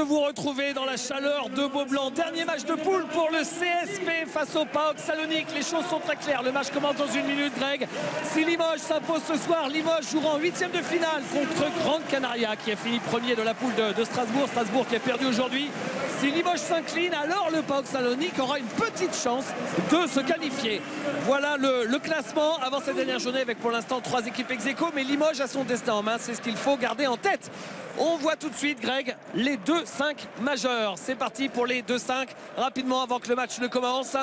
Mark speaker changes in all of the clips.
Speaker 1: de vous retrouver dans la chaleur de Beaublanc. Dernier match de poule pour le CSP face au PAOK Salonique. Les choses sont très claires. Le match commence dans une minute, Greg. Si Limoges s'impose ce soir, Limoges jouera en huitième de finale contre Grande Canaria qui a fini premier de la poule de Strasbourg. Strasbourg qui a perdu aujourd'hui. Si Limoges s'incline, alors le PAOK Salonique aura une petite chance de se qualifier. Voilà le classement avant cette dernière journée avec pour l'instant 3 équipes ex-aequo. Mais Limoges a son destin en main. C'est ce qu'il faut garder en tête. On voit tout de suite, Greg, les 2-5 majeurs. C'est parti pour les 2-5. Rapidement avant que le match ne commence.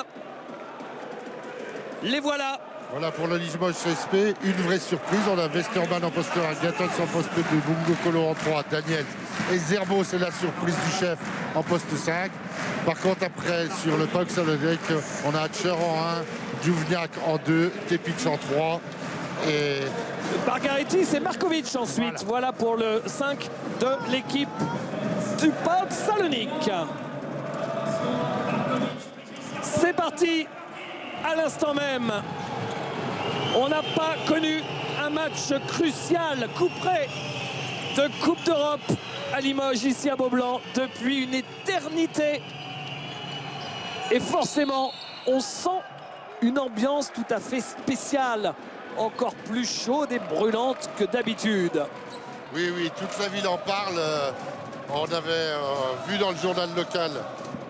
Speaker 1: Les voilà.
Speaker 2: Voilà pour le Limoges CSP, une vraie surprise. On a Westermann en poste 1, Gatton en poste 2, Bungo Kolo en 3, Daniel et Zerbo, c'est la surprise du chef en poste 5. Par contre, après, sur le PAOK Salonique, on a Hatcher en 1, Duvniak en 2, Tepic en 3. Et
Speaker 1: Margaretti, c'est Markovic ensuite. Voilà pour le 5 de l'équipe du PAOK Salonique. C'est parti à l'instant même. On n'a pas connu un match crucial, coup près de Coupe d'Europe à Limoges, ici à Beaublanc, depuis une éternité. Et forcément, on sent une ambiance tout à fait spéciale, encore plus chaude et brûlante que d'habitude.
Speaker 2: oui, toute la ville en parle. On avait vu dans le journal local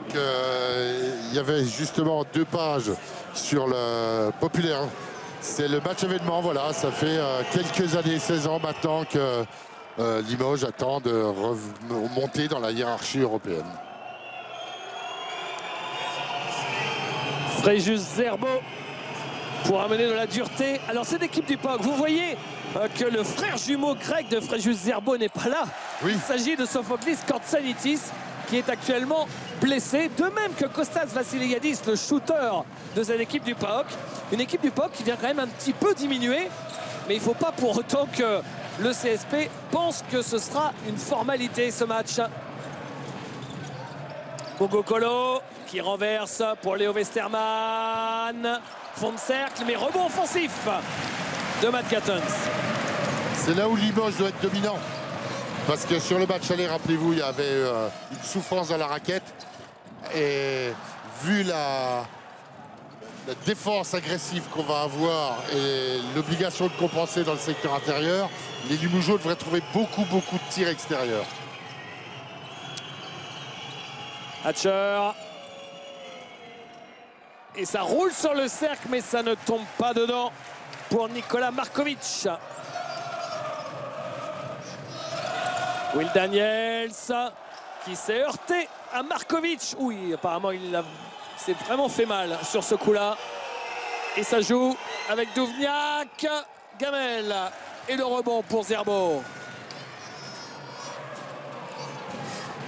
Speaker 2: qu'il y avait justement 2 pages sur le populaire. C'est le match événement, voilà, ça fait quelques années, 16 ans maintenant que Limoges attend de remonter dans la hiérarchie européenne.
Speaker 1: Fréjus Zerbo pour amener de la dureté. Alors cette équipe du PAOK, vous voyez que le frère jumeau grec de Fréjus Zerbo n'est pas là.
Speaker 2: Oui.
Speaker 1: Il s'agit de Sophoclis Kortsanitis qui est actuellement blessé, de même que Kostas Vassiliadis, le shooter de cette équipe du PAOK. Une équipe du PAOK qui vient quand même un petit peu diminuer, mais il ne faut pas pour autant que le CSP pense que ce sera une formalité ce match. Bungo Kolo qui renverse pour Léo Westermann. Fond de cercle, mais rebond offensif de Matt Gatton.
Speaker 2: C'est là où Limoges doit être dominant. Parce que sur le match aller, rappelez-vous, il y avait une souffrance dans la raquette. Et vu la défense agressive qu'on va avoir et l'obligation de compenser dans le secteur intérieur, les Limogeaux devraient trouver beaucoup de tirs extérieurs.
Speaker 1: Hatcher. Et ça roule sur le cercle, mais ça ne tombe pas dedans pour Nikola Markovic. Will Daniels qui s'est heurté à Markovic. Oui, apparemment, il s'est vraiment fait mal sur ce coup-là. Et ça joue avec Duvniak, Gamel et le rebond pour Zerbo.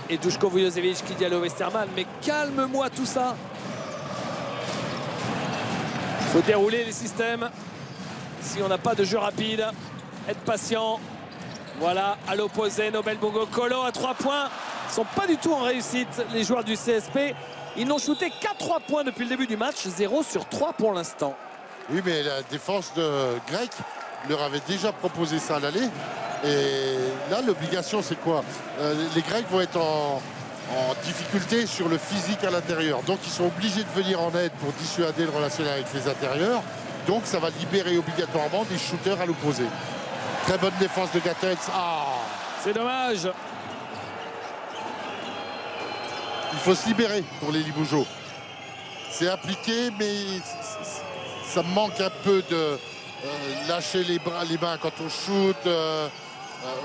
Speaker 1: Et Duško Vujošević qui dit à Léo Westermann, mais calme-moi tout ça. Il faut dérouler les systèmes. Si on n'a pas de jeu rapide, être patient. Voilà, à l'opposé, Nobel Bungo Kolo à 3 points. Ils ne sont pas du tout en réussite, les joueurs du CSP. Ils n'ont shooté qu'à 3 points depuis le début du match, 0 sur 3 pour l'instant.
Speaker 2: Oui, mais la défense de Grec leur avait déjà proposé ça à l'aller. Et là, l'obligation, c'est quoi? Les Grecs vont être en difficulté sur le physique à l'intérieur. Donc, ils sont obligés de venir en aide pour dissuader le relationnel avec les intérieurs. Donc, ça va libérer obligatoirement des shooters à l'opposé. Très bonne défense de Gatton. Ah,
Speaker 1: c'est dommage.
Speaker 2: Il faut se libérer pour les Limogeaux. C'est appliqué, mais ça me manque un peu de lâcher les mains quand on shoot.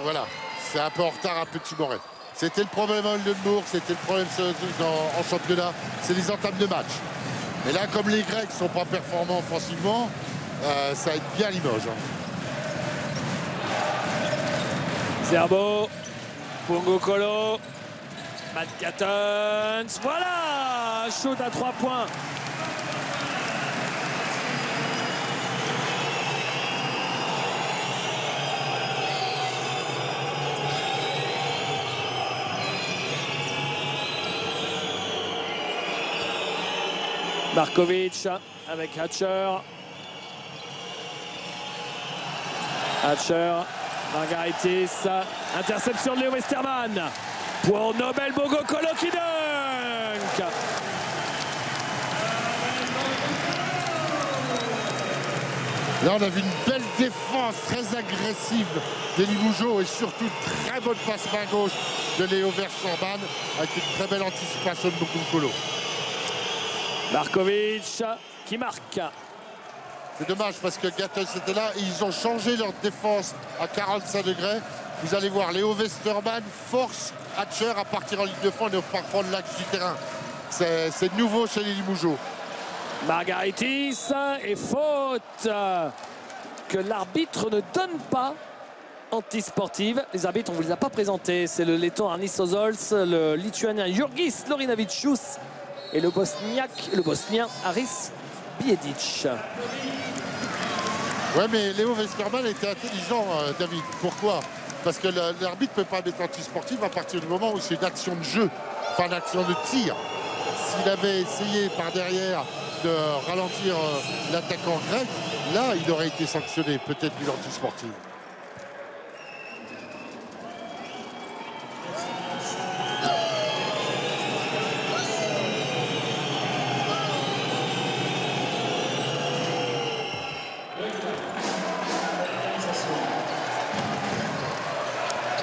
Speaker 2: Voilà, c'est un peu en retard à Petit Moret. C'était le problème à Oldenbourg, c'était le problème en championnat, c'est les entames de match. Et là, comme les Grecs ne sont pas performants offensivement, ça aide bien Limoges.
Speaker 1: Zerbo, Bungo Kolo, Matt Gatton, voilà, shoot à 3 points. Markovic avec Hatcher. Hatcher, Margaritis, interception de Léo Westermann. pour Nobel Bogokolo qui dunk.
Speaker 2: Là, on a vu une belle défense très agressive des Limougeaux et surtout une très bonne passe main gauche de Léo Versorban avec une très belle anticipation de Bogokolo.
Speaker 1: Markovic qui marque.
Speaker 2: C'est dommage parce que Gatton était là et ils ont changé leur défense à 45 degrés. Vous allez voir, Léo Westerman force Hatcher à partir en ligne de fond et ne pas prendre l'axe du terrain. C'est nouveau chez les Limougeaux.
Speaker 1: Margaritis et faute que l'arbitre ne donne pas antisportive. Les arbitres, on ne vous les a pas présentés. C'est le letton Arnis Ozols, le lituanien Jurgis Lorinavicius et le bosnien Haris Biedic.
Speaker 2: Ouais, mais Léo Westerman était intelligent, David. Pourquoi? Parce que l'arbitre ne peut pas mettre antisportive à partir du moment où c'est une action de jeu, pas une action de tir. S'il avait essayé par derrière de ralentir l'attaquant grec, là, il aurait été sanctionné, peut-être une antisportive.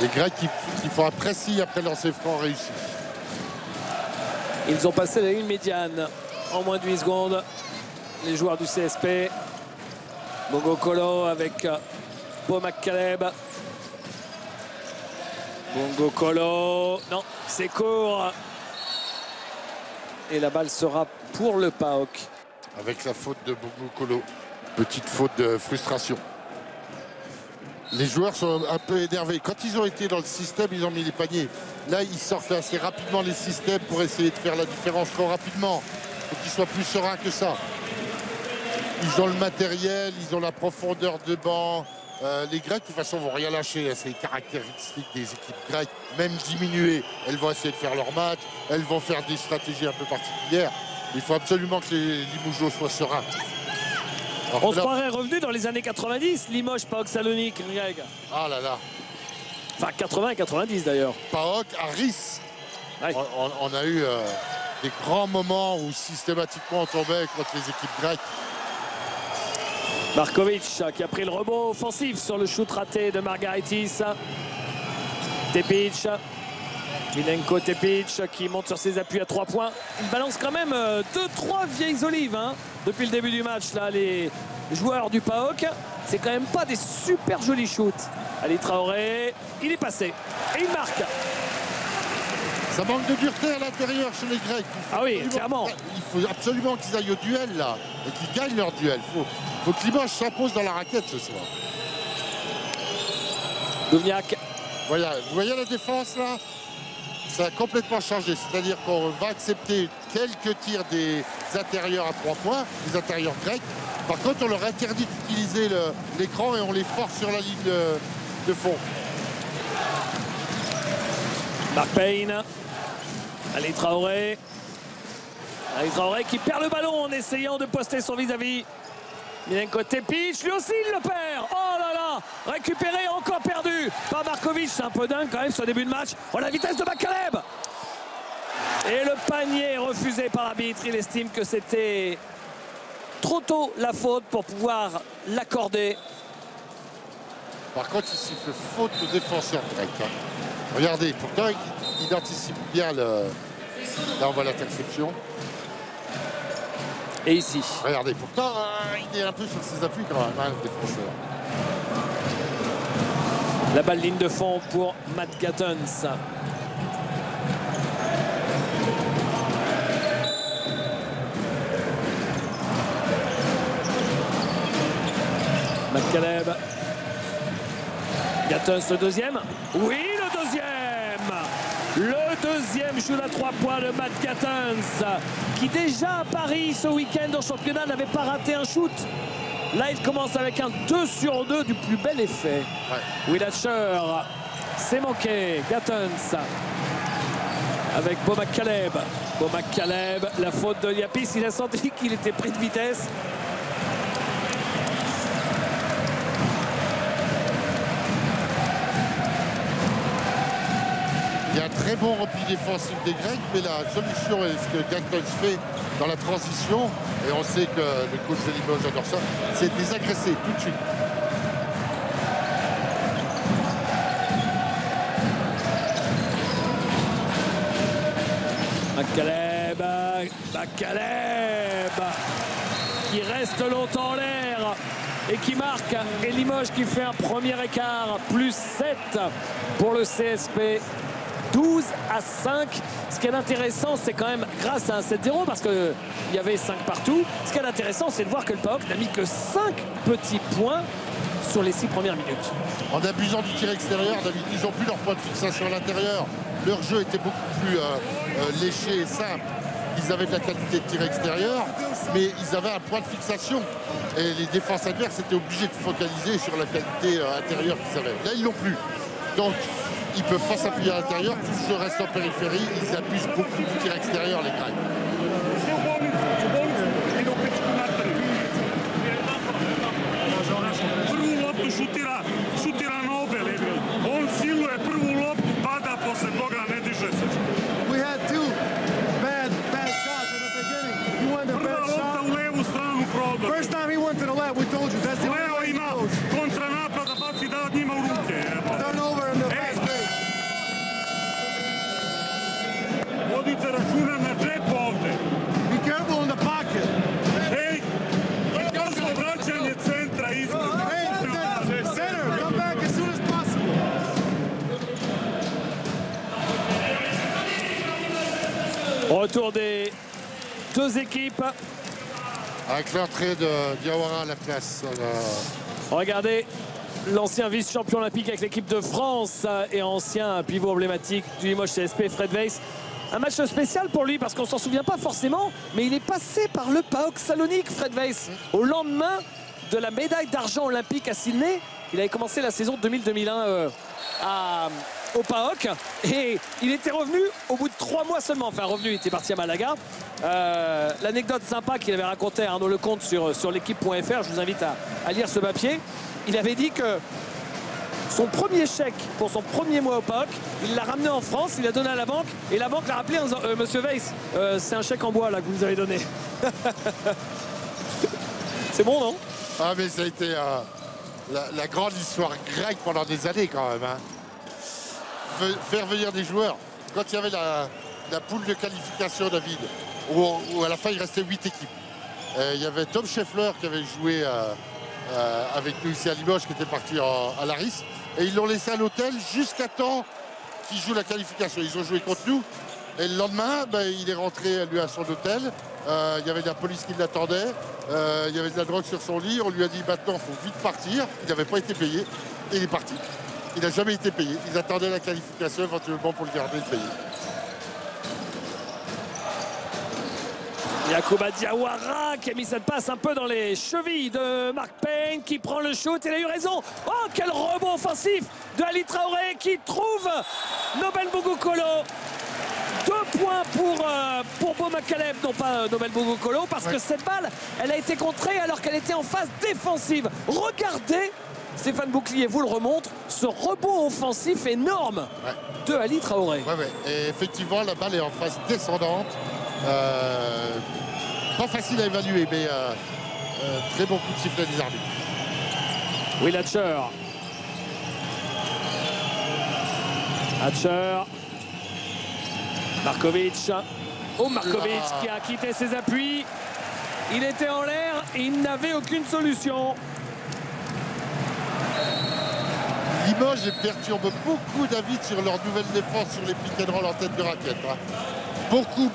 Speaker 2: Les Grecs qui font un précis après lancer franc réussi.
Speaker 1: Ils ont passé la ligne médiane en moins de 8 secondes. Les joueurs du CSP. Bogokolo avec Bo McCaleb. Bogokolo. Non, c'est court. Et la balle sera pour le PAOK.
Speaker 2: Avec la faute de Bogokolo. Petite faute de frustration. Les joueurs sont un peu énervés. Quand ils ont été dans le système, ils ont mis les paniers. Là, ils sortent assez rapidement les systèmes pour essayer de faire la différence trop rapidement. Il faut qu'ils soient plus sereins que ça. Ils ont le matériel, ils ont la profondeur de banc. Les Grecs, de toute façon, vont rien lâcher. C'est les caractéristiques des équipes grecques, même diminuées. Elles vont essayer de faire leur match. Elles vont faire des stratégies un peu particulières. Il faut absolument que les Limougeaux soient sereins.
Speaker 1: Alors, on se croirait revenu dans les années 90, Limoges, PAOK Salonique, Greg.
Speaker 2: Ah là là.
Speaker 1: Enfin, 80 et 90 d'ailleurs.
Speaker 2: PAOK à Ris.
Speaker 1: Ouais.
Speaker 2: On a eu des grands moments où systématiquement on tombait contre les équipes grecques.
Speaker 1: Markovic qui a pris le rebond offensif sur le shoot raté de Margaritis. Tepic. Milenko Tepic qui monte sur ses appuis à 3 points. Il balance quand même 2-3 vieilles olives depuis le début du match. Là, les joueurs du PAOK, c'est quand même pas des super jolis shoots. Ali Traoré, il est passé et il marque.
Speaker 2: Ça manque de dureté à l'intérieur chez les Grecs.
Speaker 1: Ah oui, clairement.
Speaker 2: Il faut absolument qu'ils aillent au duel là et qu'ils gagnent leur duel. Faut que Limoges s'impose dans la raquette ce soir.
Speaker 1: Duvniak.
Speaker 2: Voilà, vous voyez la défense là? Ça a complètement changé. C'est-à-dire qu'on va accepter quelques tirs des intérieurs à 3 points, des intérieurs grecs. Par contre, on leur interdit d'utiliser l'écran et on les force sur la ligne de fond.
Speaker 1: Mark Payne. Ali Traoré. Ali Traoré qui perd le ballon en essayant de poster son vis-à-vis. Milenko Tepic, lui aussi il le perd. Oh là là, récupéré, encore perdu par Markovic. C'est un peu dingue quand même ce début de match. Oh, la vitesse de McCaleb. Et le panier refusé par l'arbitre. Il estime que c'était trop tôt la faute pour pouvoir l'accorder.
Speaker 2: Par contre, il siffle faute de défenseur grec. Regardez, pourtant il anticipe bien le... Là on voit l'interception.
Speaker 1: Et ici.
Speaker 2: Regardez, pourtant il est un peu sur ses appuis quand même, le défenseur.
Speaker 1: La balle ligne de fond pour Matt Gattens. McCaleb. Gattens le deuxième. Oui, le deuxième. Le deuxième shoot à 3 points de Matt Gattens, qui déjà à Paris ce week-end au championnat n'avait pas raté un shoot. Là, il commence avec un 2 sur 2 du plus bel effet. Ouais. Will Hatcher, c'est manqué. Gattens avec Bo McCaleb. Bo McCaleb, la faute de Liapis, il a senti qu'il était pris de vitesse.
Speaker 2: Il y a un très bon repli défensif des Grecs, mais la solution est ce que Gagnon fait dans la transition, et on sait que le coach de Limoges adore ça, c'est de les agresser tout de suite.
Speaker 1: Macaleb qui reste longtemps en l'air et qui marque, et Limoges qui fait un premier écart, plus 7 pour le CSP, 12-5. Ce qui est intéressant, c'est quand même grâce à un 7-0, parce qu'il y avait 5 partout. Ce qui est intéressant, c'est de voir que le PAOK n'a mis que 5 petits points sur les 6 premières minutes.
Speaker 2: En abusant du tir extérieur, David, ils n'ont plus leur point de fixation à l'intérieur. Leur jeu était beaucoup plus léché et simple. Ils avaient de la qualité de tir extérieur, mais ils avaient un point de fixation. Et les défenses adverses étaient obligées de focaliser sur la qualité intérieure qu'ils avaient. Là, ils l'ont plus. Donc, ils ne peuvent pas s'appuyer à l'intérieur. Tout ce jeu reste en périphérie. Ils abusent beaucoup du tir extérieur, les Grecs.
Speaker 3: Šutira Nobel. On siluje prvu loptu, pada, posle toga ne diže se.
Speaker 4: We had two bad shots in the beginning. He went to
Speaker 3: Prva
Speaker 4: bad
Speaker 3: lopta
Speaker 4: shot.
Speaker 3: u levu stranu prodor.
Speaker 4: First time he went to the left, we told you. That's the only
Speaker 3: Leo
Speaker 4: way he
Speaker 3: ima
Speaker 4: goes.
Speaker 3: kontra napada, baci da njima u ruke.
Speaker 4: Turnover in the fast pace.
Speaker 3: Vodite računa na džep ovde.
Speaker 4: Be careful in the pocket.
Speaker 3: Ej, brzo vraćanje centra između.
Speaker 4: Hey, center, come back as soon as possible.
Speaker 1: Retour des deux équipes.
Speaker 2: Avec l'entrée de Diawara à la place.
Speaker 1: Regardez l'ancien vice-champion olympique avec l'équipe de France et ancien pivot emblématique du Limoges CSP, Fred Weiss. Un match spécial pour lui parce qu'on s'en souvient pas forcément, mais il est passé par le PAOK Salonique, Fred Weiss, au lendemain de la médaille d'argent olympique à Sydney. Il avait commencé la saison 2000-2001 au PAOK et il était revenu au bout de 3 mois seulement. Enfin revenu, il était parti à Malaga. L'anecdote sympa qu'il avait raconté à Arnaud Lecomte sur l'équipe.fr, je vous invite à lire ce papier. Il avait dit que son premier chèque pour son premier mois au PAOK, il l'a ramené en France, il l'a donné à la banque et la banque l'a rappelé en disant Monsieur Weiss, c'est un chèque en bois là que vous nous avez donné. C'est bon, non?
Speaker 2: Ah, mais ça a été la grande histoire grecque pendant des années quand même. Hein. Faire venir des joueurs. Quand il y avait la poule de qualification, David, où à la fin il restait 8 équipes. Il y avait Tom Scheffler qui avait joué avec nous ici à Limoges, qui était parti à Laris. Et ils l'ont laissé à l'hôtel jusqu'à temps qu'il joue la qualification. Ils ont joué contre nous. Et le lendemain, il est rentré lui à son hôtel. Il y avait de la police qui l'attendait. Il y avait de la drogue sur son lit. On lui a dit maintenant, il faut vite partir. Il n'avait pas été payé. Et il est parti. Il n'a jamais été payé. Ils attendaient la qualification éventuellement pour le garder et le payer.
Speaker 1: Yacouba Diawara qui a mis cette passe un peu dans les chevilles de Mark Payne qui prend le shoot. Il a eu raison. Oh, quel rebond offensif de Ali Traoré qui trouve Nobel Bugukolo. 2 points pour Beau Macaleb, non pas Nobel Bugukolo, parce que cette balle, elle a été contrée alors qu'elle était en phase défensive. Regardez, Stéphane Bouclier vous le remontre, ce rebond offensif énorme de Ali Traoré.
Speaker 2: Et effectivement, la balle est en phase descendante. Pas facile à évaluer, mais très bon coup de sifflet des arbitres.
Speaker 1: Will Hatcher. Hatcher. Markovic. Oh, Markovic qui a quitté ses appuis. Il était en l'air et il n'avait aucune solution.
Speaker 2: Limoges perturbe beaucoup David sur leur nouvelle défense sur les pick and roll en tête de raquette. Hein. Beaucoup.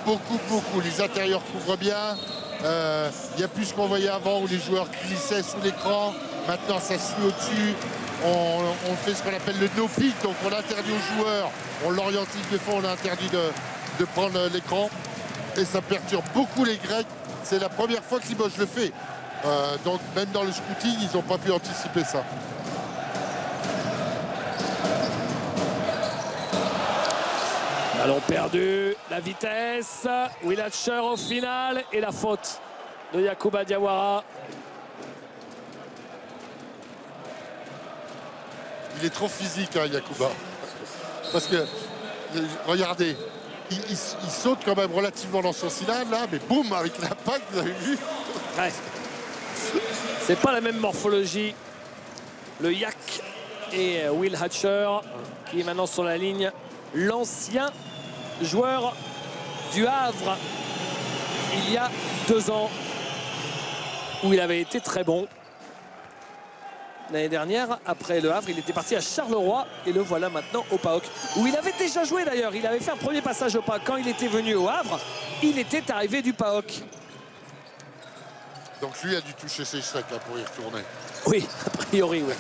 Speaker 2: Les intérieurs couvrent bien. Il n'y a plus ce qu'on voyait avant où les joueurs glissaient sous l'écran. Maintenant, ça se met au-dessus. On fait ce qu'on appelle le no-pick. Donc, on interdit aux joueurs. On l'orientise des fois, on a interdit de prendre l'écran. Et ça perturbe beaucoup les Grecs. C'est la première fois que Limoges le fait. Donc, même dans le scouting, ils n'ont pas pu anticiper ça.
Speaker 1: Ballon perdu, la vitesse, Will Hatcher au final et la faute de Yacouba Diawara.
Speaker 2: Il est trop physique, hein, Yacouba. Parce que regardez, il saute quand même relativement dans son cylindre là, mais boum, avec l'impact, vous avez vu.
Speaker 1: Ouais. C'est pas la même morphologie. Le Yak et Will Hatcher qui est maintenant sur la ligne. L'ancien joueur du Havre il y a 2 ans où il avait été très bon. L'année dernière, après le Havre, il était parti à Charleroi et le voilà maintenant au PAOK, où il avait déjà joué d'ailleurs. Il avait fait un premier passage au PAOK. Quand il était venu au Havre, il était arrivé du PAOK.
Speaker 2: Donc lui a dû toucher ses chèques là, pour y retourner.
Speaker 1: Oui, a priori, oui.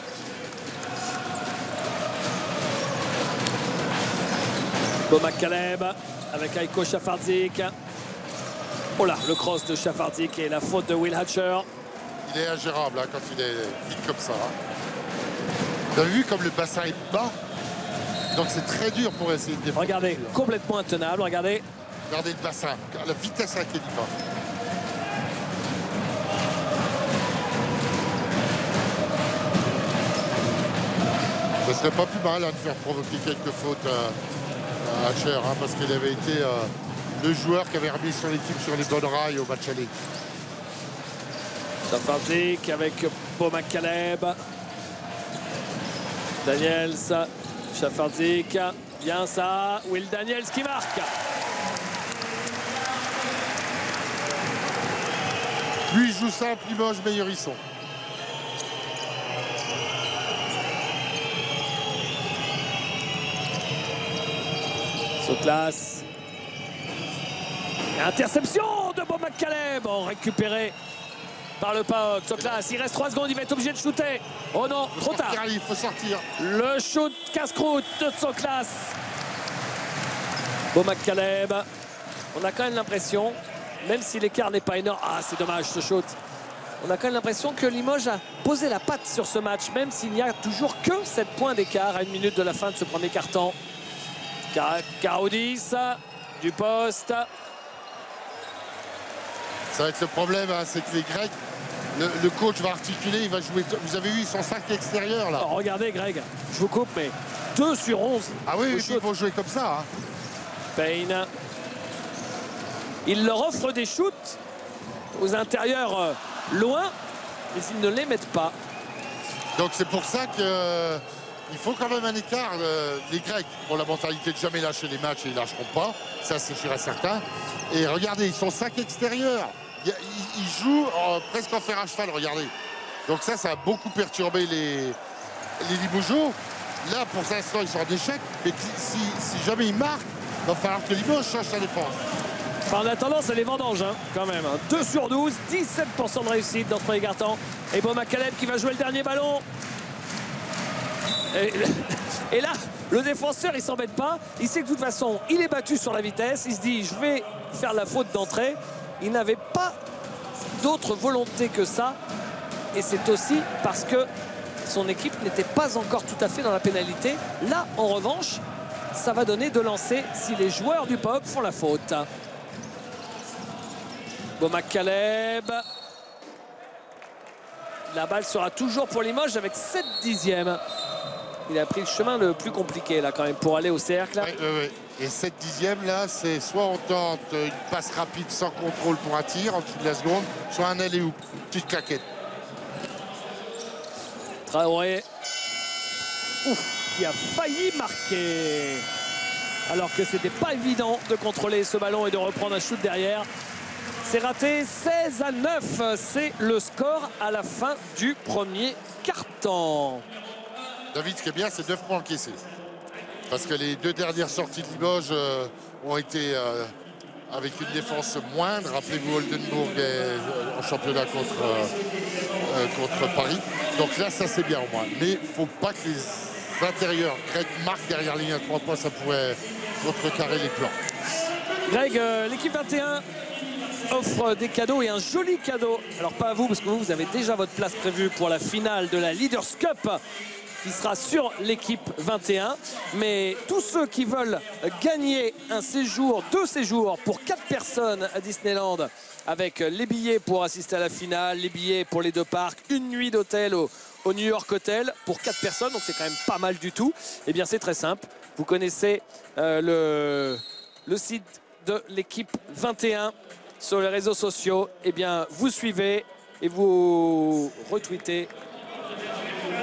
Speaker 1: Bomac Caleb avec Aiko Chafardik. Oh là, le cross de Chafardik et la faute de Will Hatcher.
Speaker 2: Il est ingérable hein, quand il est vite comme ça. Hein. Vous avez vu comme le bassin est bas. Donc c'est très dur pour essayer de défendre.
Speaker 1: Regardez, complètement intenable, regardez.
Speaker 2: Regardez le bassin, la vitesse à laquelle il va. Ce serait pas plus mal hein, de faire provoquer quelques fautes à Hatcher, hein, parce qu'il avait été le joueur qui avait remis son équipe sur les bonnes rails au match aller.
Speaker 1: Chafardik avec Bomac Caleb. Daniels, Chafardik, bien ça. Will Daniels qui marque.
Speaker 2: Lui, il joue simple, Limoges, meilleur ils sont.
Speaker 1: Soclas. Interception de Bomac Caleb. Récupéré par le PAOK. Soclas, il reste 3 secondes, il va être obligé de shooter. Oh non, trop tard.
Speaker 2: Il faut sortir.
Speaker 1: Le shoot casse-croûte de Soclas. Bomac Caleb. On a quand même l'impression, même si l'écart n'est pas énorme. Ah, c'est dommage ce shoot. On a quand même l'impression que Limoges a posé la patte sur ce match, même s'il n'y a toujours que 7 points d'écart à 1 minute de la fin de ce premier quart-temps. Karaoudis du poste.
Speaker 2: Ça va être le problème, hein, c'est que les Grecs, le coach va articuler, il va jouer. Vous avez vu, ils sont 5 extérieurs là.
Speaker 1: Oh, regardez Greg, je vous coupe, mais 2 sur 11.
Speaker 2: Ah oui, il faut jouer comme ça. Hein.
Speaker 1: Payne. Il leur offre des shoots aux intérieurs loin, mais ils ne les mettent pas.
Speaker 2: Donc c'est pour ça que il faut quand même un écart. Les Grecs ont la mentalité de jamais lâcher les matchs et ils ne lâcheront pas. Ça, c'est sûr et certain. Et regardez, ils sont 5 extérieurs. Ils jouent presque en fer à cheval, regardez. Donc ça a beaucoup perturbé les Limougeaux. Là, pour l'instant, ils sont en échec. Mais si jamais ils marquent, il va falloir que Limoges change sa défense.
Speaker 1: Enfin, en attendant, c'est les vendanges, hein, quand même. 2 sur 12, 17% de réussite dans ce premier quart-temps. Et Bomac Caleb qui va jouer le dernier ballon. Et là, le défenseur, il s'embête pas. Il sait que de toute façon, il est battu sur la vitesse. Il se dit, je vais faire la faute d'entrée. Il n'avait pas d'autre volonté que ça. Et c'est aussi parce que son équipe n'était pas encore tout à fait dans la pénalité. Là, en revanche, ça va donner de lancer si les joueurs du PAOK font la faute. Bomac Caleb. La balle sera toujours pour Limoges avec 7 dixièmes. Il a pris le chemin le plus compliqué là quand même pour aller au cercle.
Speaker 2: Oui. Et 7 dixièmes là, c'est soit on tente une passe rapide sans contrôle pour un tir en dessous de la seconde, soit un alley-oop, petite claquette.
Speaker 1: Traoré. Ouf, qui a failli marquer. Alors que c'était pas évident de contrôler ce ballon et de reprendre un shoot derrière. C'est raté, 16-9. C'est le score à la fin du premier quart-temps.
Speaker 2: David, ce qui est bien, c'est 9 points encaissés. Parce que les 2 dernières sorties de Limoges ont été avec une défense moindre. Rappelez-vous Oldenburg en championnat contre Paris. Donc là, ça c'est bien au moins. Mais il ne faut pas que les intérieurs grecs marquent derrière la ligne à 3 points. Ça pourrait contrecarrer les plans.
Speaker 1: Greg, l'équipe 21 offre des cadeaux et un joli cadeau. Alors pas à vous, parce que vous avez déjà votre place prévue pour la finale de la Leaders Cup, qui sera sur l'équipe 21. Mais tous ceux qui veulent gagner un séjour, 2 séjours pour 4 personnes à Disneyland, avec les billets pour assister à la finale, les billets pour les 2 parcs, une nuit d'hôtel au au New York Hotel pour 4 personnes, donc c'est quand même pas mal du tout. Eh bien c'est très simple, vous connaissez le site de l'équipe 21 sur les réseaux sociaux. Eh bien vous suivez et vous retweetez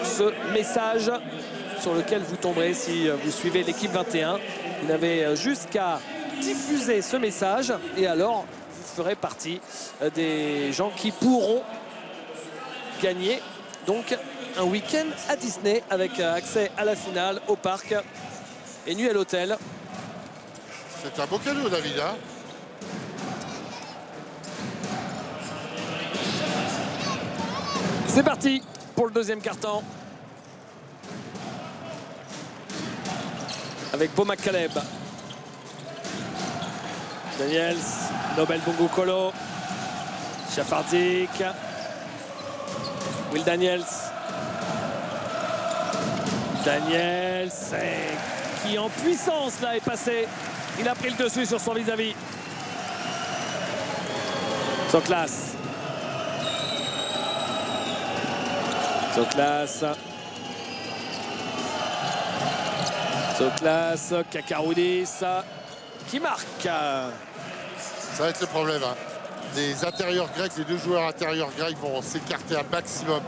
Speaker 1: ce message sur lequel vous tomberez si vous suivez l'équipe 21. Vous n'avez juste qu'à diffuser ce message et alors vous ferez partie des gens qui pourront gagner donc un week-end à Disney avec accès à la finale, au parc et nuit à l'hôtel.
Speaker 2: C'est un beau cadeau, David, hein?
Speaker 1: C'est parti pour le deuxième quart-temps avec Beau McCaleb, Daniels, Nobel Bongo Kolo, Chafardik, Will Daniels, qui en puissance là est passé. Il a pris le dessus sur son vis-à-vis. Soklas. Soklas, Kakaroudis qui marque.
Speaker 2: Ça va être le problème, hein. Les intérieurs grecs, les deux joueurs intérieurs grecs vont s'écarter un maximum.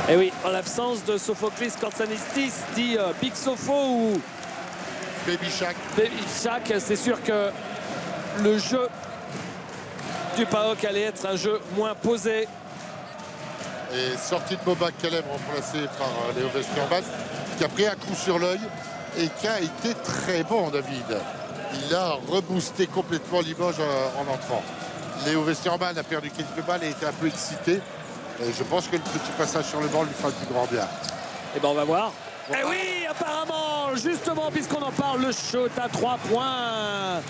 Speaker 1: Et oui, en l'absence de Sophoclis Kortsanistis, dit Big Sopho ou
Speaker 2: Baby Shaq.
Speaker 1: Baby Shaq, c'est sûr que le jeu du PAOK allait être un jeu moins posé.
Speaker 2: Et sortie de Beau McCaleb remplacé par Léo Westerman, qui a pris un coup sur l'œil et qui a été très bon, David. Il a reboosté complètement Limoges en entrant. Léo Westerman a perdu quelques balles et était un peu excité. Et je pense que le petit passage sur le banc lui fera le plus grand bien.
Speaker 1: Et ben on va voir. Et oui, apparemment, justement, puisqu'on en parle, le shoot à 3 points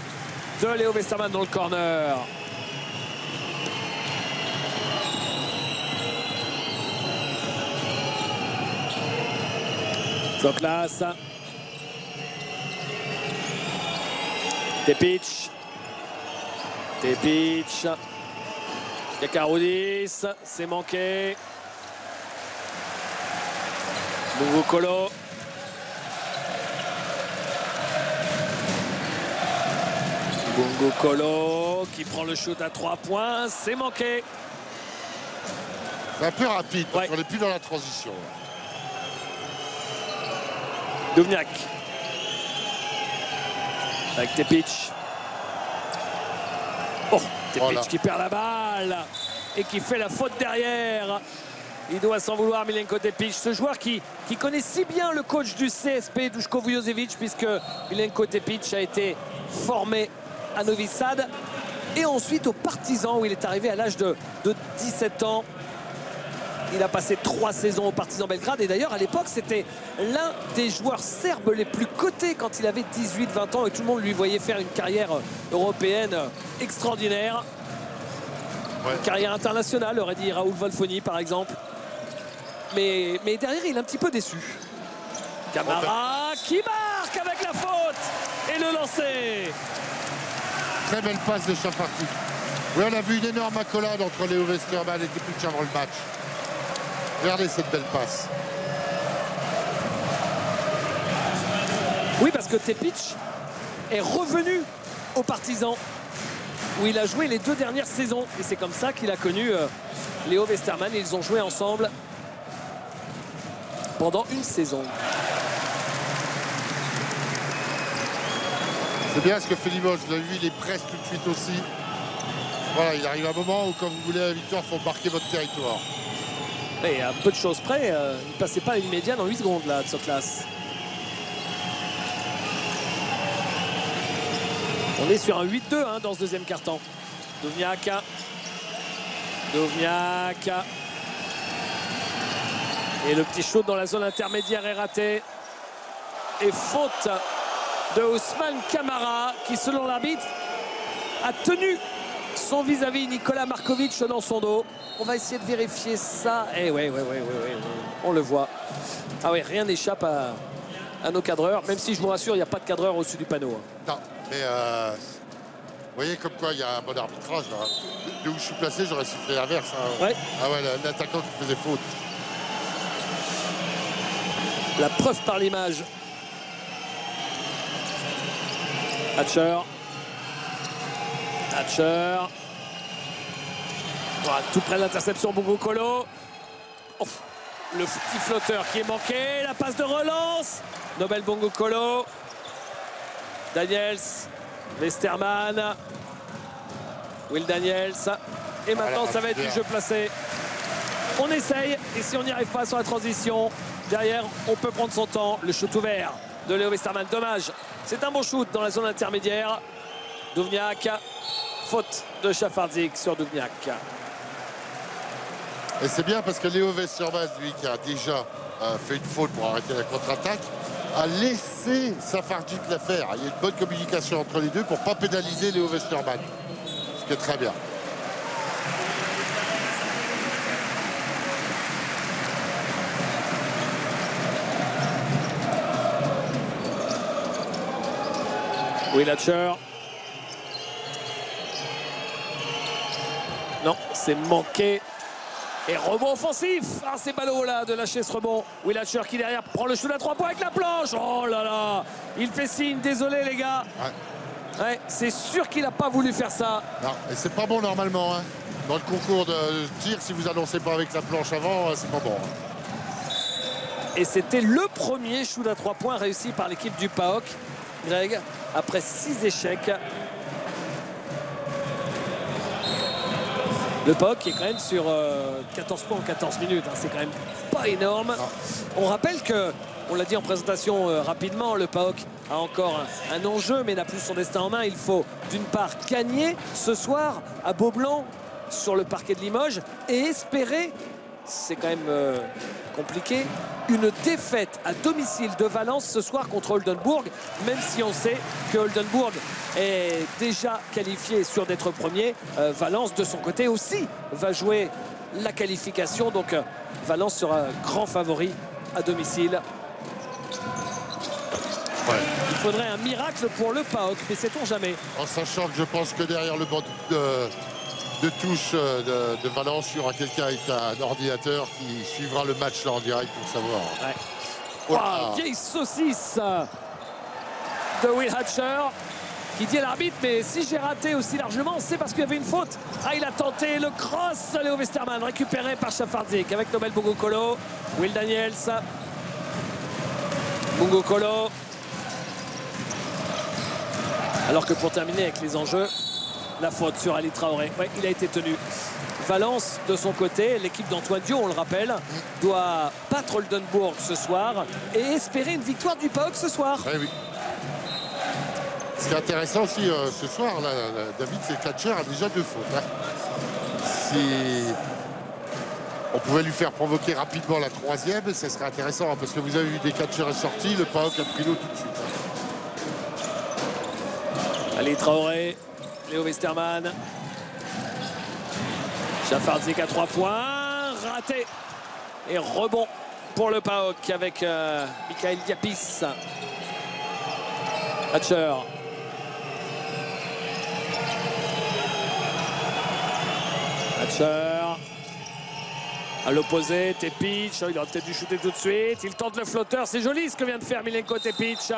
Speaker 1: de Léo Westerman dans le corner. Soklas. Tepic. Kakaroudis, c'est manqué. Bongo Kolo. Bongo Kolo qui prend le shoot à 3 points, c'est manqué.
Speaker 2: C'est un peu rapide,
Speaker 1: Ouais.
Speaker 2: on n'est plus dans la transition.
Speaker 1: Duvniak. Avec Tepic. Oh, Tepic
Speaker 2: Voilà.
Speaker 1: qui perd la balle et qui fait la faute derrière. Il doit s'en vouloir, Milenko Tepic, ce joueur qui connaît si bien le coach du CSP, Duško Vujošević, puisque Milenko Tepic a été formé à Novi Sad et ensuite au Partizan où il est arrivé à l'âge de 17 ans. Il a passé 3 saisons au Partizan Belgrade et d'ailleurs à l'époque c'était l'un des joueurs serbes les plus cotés quand il avait 18-20 ans et tout le monde lui voyait faire une carrière européenne extraordinaire.
Speaker 2: Ouais.
Speaker 1: Une carrière internationale, aurait dit Raoul Volfoni par exemple. Mais derrière il est un petit peu déçu. Camara qui marque avec la faute et le lancer.
Speaker 2: Très belle passe de Chafardik. Oui, on a vu une énorme accolade entre Léo Westerman et Tepic avant le match. Regardez cette belle passe.
Speaker 1: Oui, parce que Tepic est revenu au Partizan où il a joué les 2 dernières saisons et c'est comme ça qu'il a connu Léo Westerman et ils ont joué ensemble pendant une saison.
Speaker 2: C'est bien ce que fait Limoges. Vous avez vu, il est presse tout de suite aussi. Voilà, il arrive un moment où quand vous voulez la victoire, il faut marquer votre territoire.
Speaker 1: Et à peu de choses près, il ne passait pas à une médiane en 8 secondes là, de Soklas. On est sur un 8-2 hein, dans ce deuxième quart-temps. Duvniak. Et le petit shoot dans la zone intermédiaire est raté. Et faute de Ousmane Camara qui, selon l'arbitre, a tenu son vis-à-vis Nikola Markovic dans son dos. On va essayer de vérifier ça. Et ouais, on le voit. Ah oui, rien n'échappe à nos cadreurs. Même si je vous rassure, il n'y a pas de cadreur au-dessus du panneau.
Speaker 2: Non, mais voyez comme quoi il y a un bon arbitrage là. De où je suis placé, j'aurais sifflé l'inverse. Hein.
Speaker 1: Ouais.
Speaker 2: Ah ouais, l'attaquant qui faisait faute.
Speaker 1: La preuve par l'image. Hatcher. Voilà, tout près de l'interception, Bungo Kolo. Oh, le petit flotteur qui est manqué. La passe de relance. Nobel Bungo Kolo. Daniels. Westerman. Will Daniels. Et maintenant, ça va être du jeu placé. On essaye. Et si on n'y arrive pas sur la transition, derrière, on peut prendre son temps. Le shoot ouvert de Léo Westerman. Dommage. C'est un bon shoot dans la zone intermédiaire. Duvniak. Faute de Šafardzik sur Duvniak.
Speaker 2: Et c'est bien parce que Léo Westerman, lui, qui a déjà fait une faute pour arrêter la contre-attaque, a laissé Šafardzik la faire. Il y a une bonne communication entre les deux pour ne pas pénaliser Léo Westerman. Ce qui est très bien.
Speaker 1: Will Hatcher. Non, c'est manqué. Et rebond offensif. Ah, c'est ballot là de lâcher ce rebond. Will Hatcher qui derrière prend le shoot à 3 points avec la planche. Oh là là. Il fait signe. Désolé les gars. Ouais, c'est sûr qu'il n'a pas voulu faire ça.
Speaker 2: Non, et c'est pas bon normalement. Hein. Dans le concours de tir, si vous annoncez pas avec la planche avant, c'est pas bon. Hein.
Speaker 1: Et c'était le premier shoot à 3 points réussi par l'équipe du PAOK. Greg, après 6 échecs. Le PAOK qui est quand même sur 14 points en 14 minutes. Hein, c'est quand même pas énorme.
Speaker 2: Non.
Speaker 1: On rappelle que, on l'a dit en présentation rapidement, le PAOK a encore un enjeu mais n'a plus son destin en main. Il faut d'une part gagner ce soir à Beaublanc sur le parquet de Limoges et espérer, c'est quand même compliqué, une défaite à domicile de Valence ce soir contre Oldenburg, même si on sait que Oldenburg est déjà qualifié sûr d'être premier. Valence de son côté aussi va jouer la qualification, donc Valence sera grand favori à domicile.
Speaker 2: Ouais.
Speaker 1: Il faudrait un miracle pour le PAOK, mais sait-on jamais.
Speaker 2: En sachant que je pense que derrière le banc de touche de Valence, il y aura quelqu'un avec un ordinateur qui suivra le match là en direct pour savoir.
Speaker 1: Ouais.
Speaker 2: Voilà.
Speaker 1: Oh, vieille saucisse de Will Hatcher qui dit à l'arbitre, mais si j'ai raté aussi largement, c'est parce qu'il y avait une faute. Ah, il a tenté le cross, Léo Westerman, récupéré par Šafardzik avec Nobel Bungo Kolo. Will Daniels. Bungo Kolo. Alors que pour terminer avec les enjeux, la faute sur Ali Traoré. Ouais, il a été tenu. Valence, de son côté, l'équipe d'Antoine Dio, on le rappelle, doit battre Oldenburg ce soir et espérer une victoire du PAOK ce soir.
Speaker 2: Ouais, oui. Ce qui est intéressant aussi ce soir, là, David, c'est que Hatcher a déjà 2 fautes. Hein. Si on pouvait lui faire provoquer rapidement la 3e, ça serait intéressant, hein, parce que vous avez vu des catcheurs sortis, le PAOK a pris l'eau tout de suite. Hein.
Speaker 1: Ali Traoré, Léo Westerman. Šafardzik à 3 points, raté. Et rebond pour le PAOK avec Mikhail Diapis. Hatcher. Hatcher. À l'opposé, Tepic. Il aurait peut-être dû shooter tout de suite. Il tente le flotteur. C'est joli ce que vient de faire Milenko Tepic.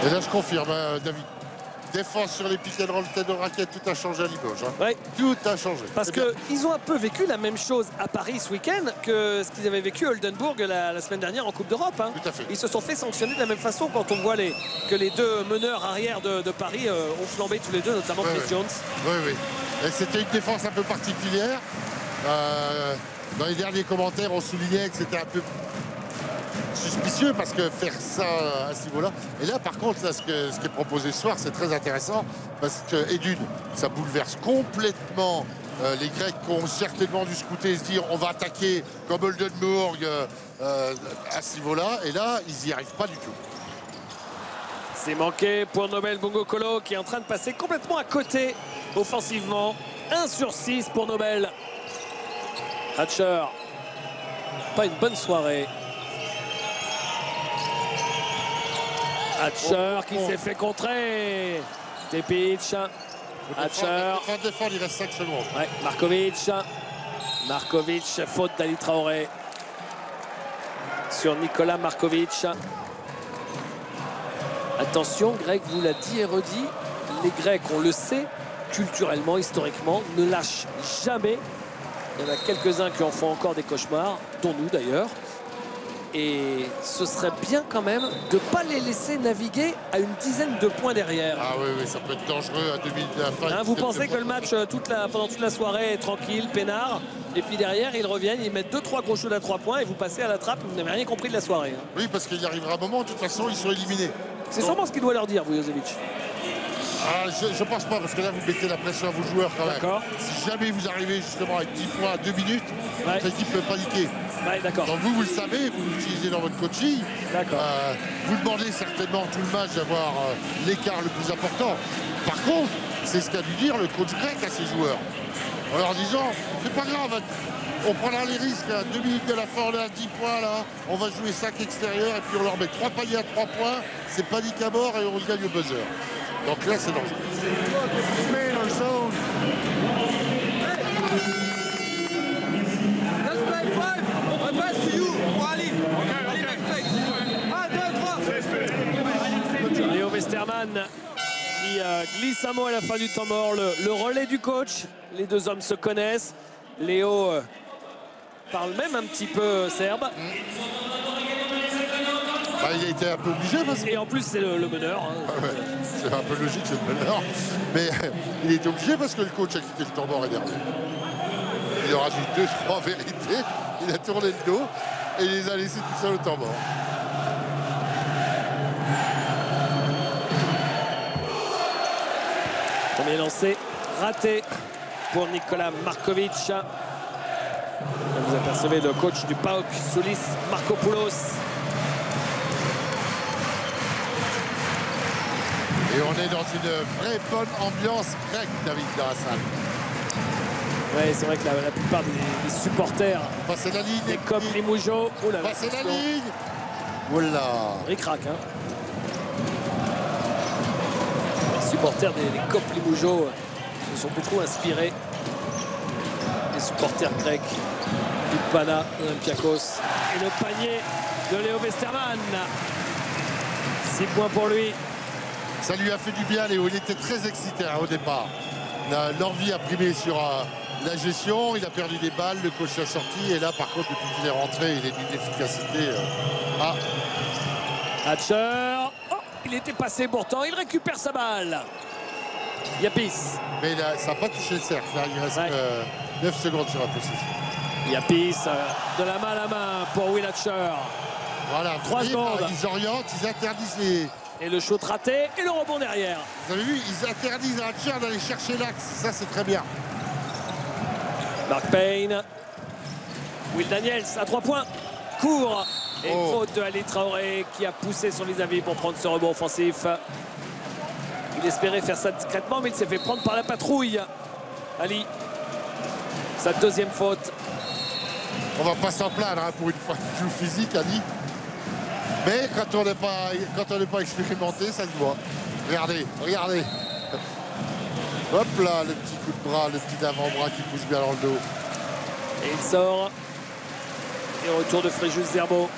Speaker 2: Et là, je confirme, hein, David. Défense sur les pick and roll, tête de raquette, tout a changé à Limoges. Hein.
Speaker 1: Ouais.
Speaker 2: Tout a changé.
Speaker 1: Parce qu'ils ont un peu vécu la même chose à Paris ce week-end que ce qu'ils avaient vécu à Oldenburg la semaine dernière en Coupe d'Europe. Hein.
Speaker 2: Tout à fait.
Speaker 1: Ils se sont fait sanctionner de la même façon quand on voit que les deux meneurs arrière de Paris ont flambé tous les deux, notamment Chris Jones.
Speaker 2: Oui, oui. Et c'était une défense un peu particulière. Dans les derniers commentaires, on soulignait que c'était un peu suspicieux parce que faire ça à ce niveau-là. Et là, par contre, là, ce qui est proposé ce soir, c'est très intéressant parce que, et d'une, ça bouleverse complètement les Grecs qui ont certainement dû scouter et se dire on va attaquer comme Oldenburg à ce niveau-là. Et là, ils n'y arrivent pas du tout.
Speaker 1: C'est manqué pour Nobel Bungo Kolo qui est en train de passer complètement à côté offensivement. 1 sur 6 pour Nobel. Hatcher. Pas une bonne soirée. Hatcher qui s'est fait contrer. Tepic. Hatcher.
Speaker 2: Défendre, il reste 5 secondes.
Speaker 1: Ouais, Markovic. Markovic, faute d'Ali Traoré. Sur Nikola Markovic. Attention, Greg vous l'a dit et redit. Les Grecs, on le sait, culturellement, historiquement, ne lâchent jamais. Il y en a quelques-uns qui en font encore des cauchemars, dont nous d'ailleurs. Et ce serait bien quand même de ne pas les laisser naviguer à une dizaine de points derrière.
Speaker 2: Ah oui, ça peut être dangereux à 2 minutes de la fin.
Speaker 1: Hein, vous pensez que le match pendant toute la soirée est tranquille, peinard, et puis derrière ils reviennent, ils mettent 2-3 gros shoots à 3 points et vous passez à la trappe, vous n'avez rien compris de la soirée. Hein.
Speaker 2: Oui, parce qu'il y arrivera un moment, de toute façon, ils sont éliminés.
Speaker 1: C'est sûrement ce qu'il doit leur dire, Vujovic.
Speaker 2: Ah, je pense pas, parce que là, vous mettez la pression à vos joueurs quand même.
Speaker 1: D'accord.
Speaker 2: Si jamais vous arrivez justement avec 10 points à 2 minutes,
Speaker 1: Ouais.
Speaker 2: votre équipe peut paniquer.
Speaker 1: Ouais, d'accord.
Speaker 2: Donc vous le savez, vous l'utilisez dans votre coaching.
Speaker 1: D'accord.
Speaker 2: Vous demandez certainement tout le match d'avoir l'écart le plus important. Par contre, c'est ce qu'a dû dire le coach grec à ses joueurs. En leur disant, c'est pas grave, on prendra les risques à 2 minutes de la fin, on est à 10 points là, on va jouer 5 extérieurs et puis on leur met 3 paniers à 3 points, c'est panique à mort et on gagne au buzzer. Donc là, c'est dangereux.
Speaker 4: Man or zone. Let's play 5. On pass to you, Ali. Ali, make fake. 1, 2, 3.
Speaker 1: Léo Westermann qui glisse un mot à la fin du temps mort. Le relais du coach. Les deux hommes se connaissent. Léo parle même un petit peu serbe.
Speaker 2: Bah, il a été un peu obligé parce que...
Speaker 1: Et en plus, c'est le meneur. Hein.
Speaker 2: Ouais, c'est un peu logique, c'est le meneur. Mais il était obligé parce que le coach a quitté le temps mort énervé. Il aura dit 2-3 vérités. Il a tourné le dos et il les a laissés tout seuls au temps mort.
Speaker 1: Premier lancé raté pour Nikola Markovic. Vous apercevez le coach du PAOK, Soulis Markopoulos.
Speaker 2: Et on est dans une vraie bonne ambiance grecque, David, dans la salle.
Speaker 1: Oui, c'est vrai que la plupart des supporters
Speaker 2: Passez la ligne.
Speaker 1: des Cop Limoujo.
Speaker 2: Passez la ligne. Voilà.
Speaker 1: Ric-rac, hein. Les supporters des Cop Limoujo se sont beaucoup inspirés des supporters grecs du Pana, Olympiakos. Et le panier de Léo Westermann. 6 points pour lui.
Speaker 2: Ça lui a fait du bien, Léo. Il était très excité au départ. L'envie a primé sur la gestion. Il a perdu des balles, le coach l'a sorti. Et là, par contre, depuis qu'il est rentré, il est d'une efficacité.
Speaker 1: Hatcher. Oh, il était passé pourtant. Il récupère sa balle. Yapis.
Speaker 2: Mais là, ça n'a pas touché le cercle. Là, il reste 9 secondes sur la possession.
Speaker 1: Yapis. De la main à la main pour Will Hatcher.
Speaker 2: Voilà.
Speaker 1: 3 secondes.
Speaker 2: Ils orientent, ils interdisent les...
Speaker 1: Et le shoot raté et le rebond derrière.
Speaker 2: Vous avez vu, ils interdisent à Hatcher d'aller chercher l'axe. Ça, c'est très bien.
Speaker 1: Mark Payne. Will Daniels à 3 points. Court. Et une faute de Ali Traoré qui a poussé son vis-à-vis pour prendre ce rebond offensif. Il espérait faire ça discrètement, mais il s'est fait prendre par la patrouille. Ali. Sa deuxième faute.
Speaker 2: On va pas s'en plaindre hein, pour une fois qu'il joue physique, Ali. Mais quand on n'est pas expérimenté, ça se voit. Regardez, regardez. Hop là, le petit coup de bras, le petit avant-bras qui pousse bien dans le dos.
Speaker 1: Et il sort. Et retour de Fréjus Zerbo.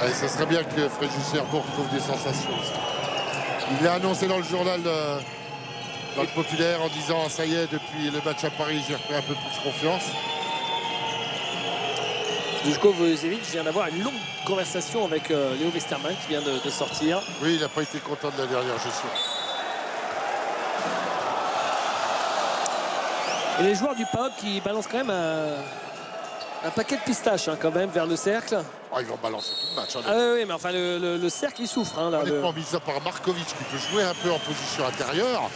Speaker 2: Allez, ça serait bien que Fréjus Zerbo retrouve des sensations. Il l'a annoncé dans le journal dans le Populaire en disant ça y est, depuis le match à Paris, j'ai repris un peu plus confiance.
Speaker 1: Duško Vujovic vient d'avoir une longue conversation avec Léo Westermann qui vient de sortir.
Speaker 2: Oui, il n'a pas été content de la dernière gestion.
Speaker 1: Et les joueurs du PAOK qui balancent quand même un paquet de pistaches hein, quand même vers le cercle.
Speaker 2: Oh, ils vont balancer tout le match. Hein,
Speaker 1: Ah oui, mais enfin le cercle il souffre. Hein, là,
Speaker 2: honnêtement, mis à part Markovic qui peut jouer un peu en position intérieure.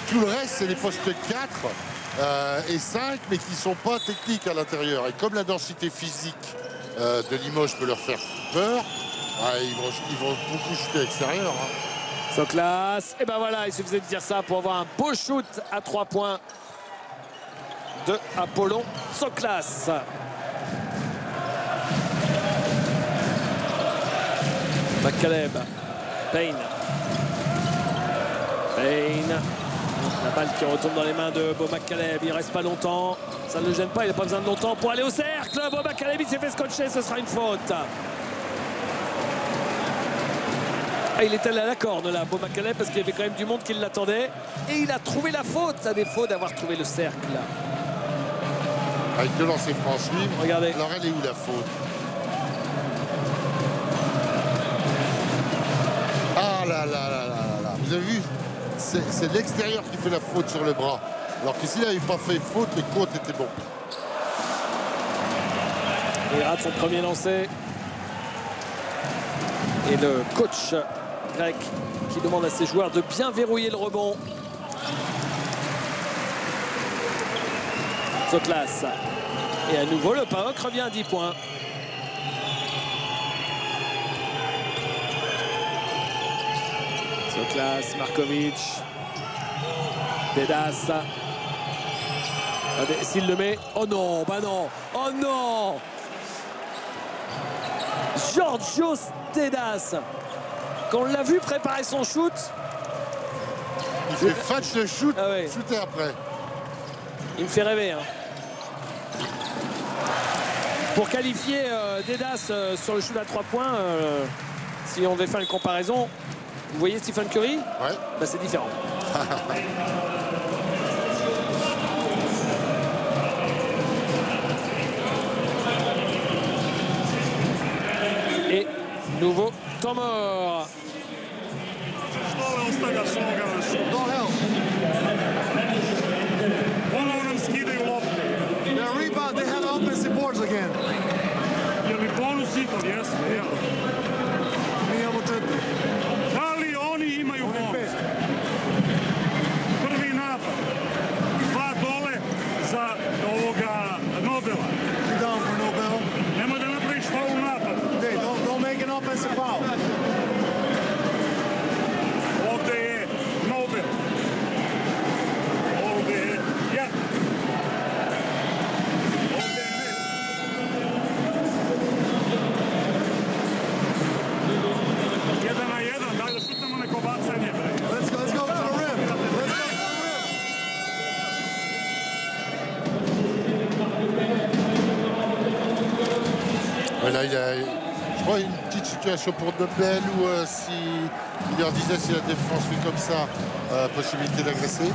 Speaker 2: Tout le reste, c'est les postes 4 et 5, mais qui ne sont pas techniques à l'intérieur. Et comme la densité physique de Limoges peut leur faire peur, ils vont beaucoup shooter à l'extérieur. Hein.
Speaker 1: Soklas. Et ben voilà, il suffisait de dire ça pour avoir un beau shoot à 3 points de Apollon Soklas. McCaleb. Payne. La balle qui retourne dans les mains de Beau McCaleb. Il reste pas longtemps. Ça ne le gêne pas. Il n'a pas besoin de longtemps pour aller au cercle. Beau McCaleb, il s'est fait scotcher. Ce sera une faute. Ah, il est allé à la corne là, Beau McCaleb, parce qu'il y avait quand même du monde qui l'attendait. Et il a trouvé la faute, à défaut d'avoir trouvé le cercle.
Speaker 2: Avec deux lancers francs suivre.
Speaker 1: Regardez.
Speaker 2: Alors elle est où la faute? Ah là là là là là là. Vous avez vu? C'est l'extérieur qui fait la faute sur le bras. Alors que s'il n'avait pas fait faute, le compte était bon.
Speaker 1: Il rate son premier lancer. Et le coach grec qui demande à ses joueurs de bien verrouiller le rebond. Tsotlas. Et à nouveau, le PAOK revient à 10 points. Tsotlas, Markovic. Dedas. S'il le met. Oh non, bah non. Oh non. Georgios Dedas. Quand on l'a vu préparer son shoot.
Speaker 2: Il fait fat de shoot,
Speaker 1: Ah ouais.
Speaker 2: shooter après.
Speaker 1: Il me fait rêver. Hein. Pour qualifier Dedas sur le shoot à 3 points, si on devait faire une comparaison, vous voyez Stephen Curry?
Speaker 2: Ouais.
Speaker 1: Bah, c'est différent. Et nouveau temps mort.
Speaker 3: Što ne ostavljaš ovoga na šut?
Speaker 4: Don't help.
Speaker 3: Ponovo nam skidaju lopte.
Speaker 4: Their rebound, they have offensive boards again.
Speaker 3: Je li bonus hitov? Jeste, jel?
Speaker 4: Mi imamo 4.
Speaker 3: Da li oni imaju bonus? Prvi napad. 2 dole za ovoga Nobela.
Speaker 4: Be down for Nobel.
Speaker 3: Nemoj da napraviš faul napad.
Speaker 4: Hey, don't make an offensive foul.
Speaker 3: Ovde je Nobel. Ovde je Jet. Ovde je Net. Jedan na jedan, daj da šutnemo neko bacanje, bre.
Speaker 4: Let's go to the rim. Let's go to the rim.
Speaker 2: Voilà, il a, je crois, une petite situation pour Nobel où si il leur disait si la défense fait comme ça, possibilité d'agresser.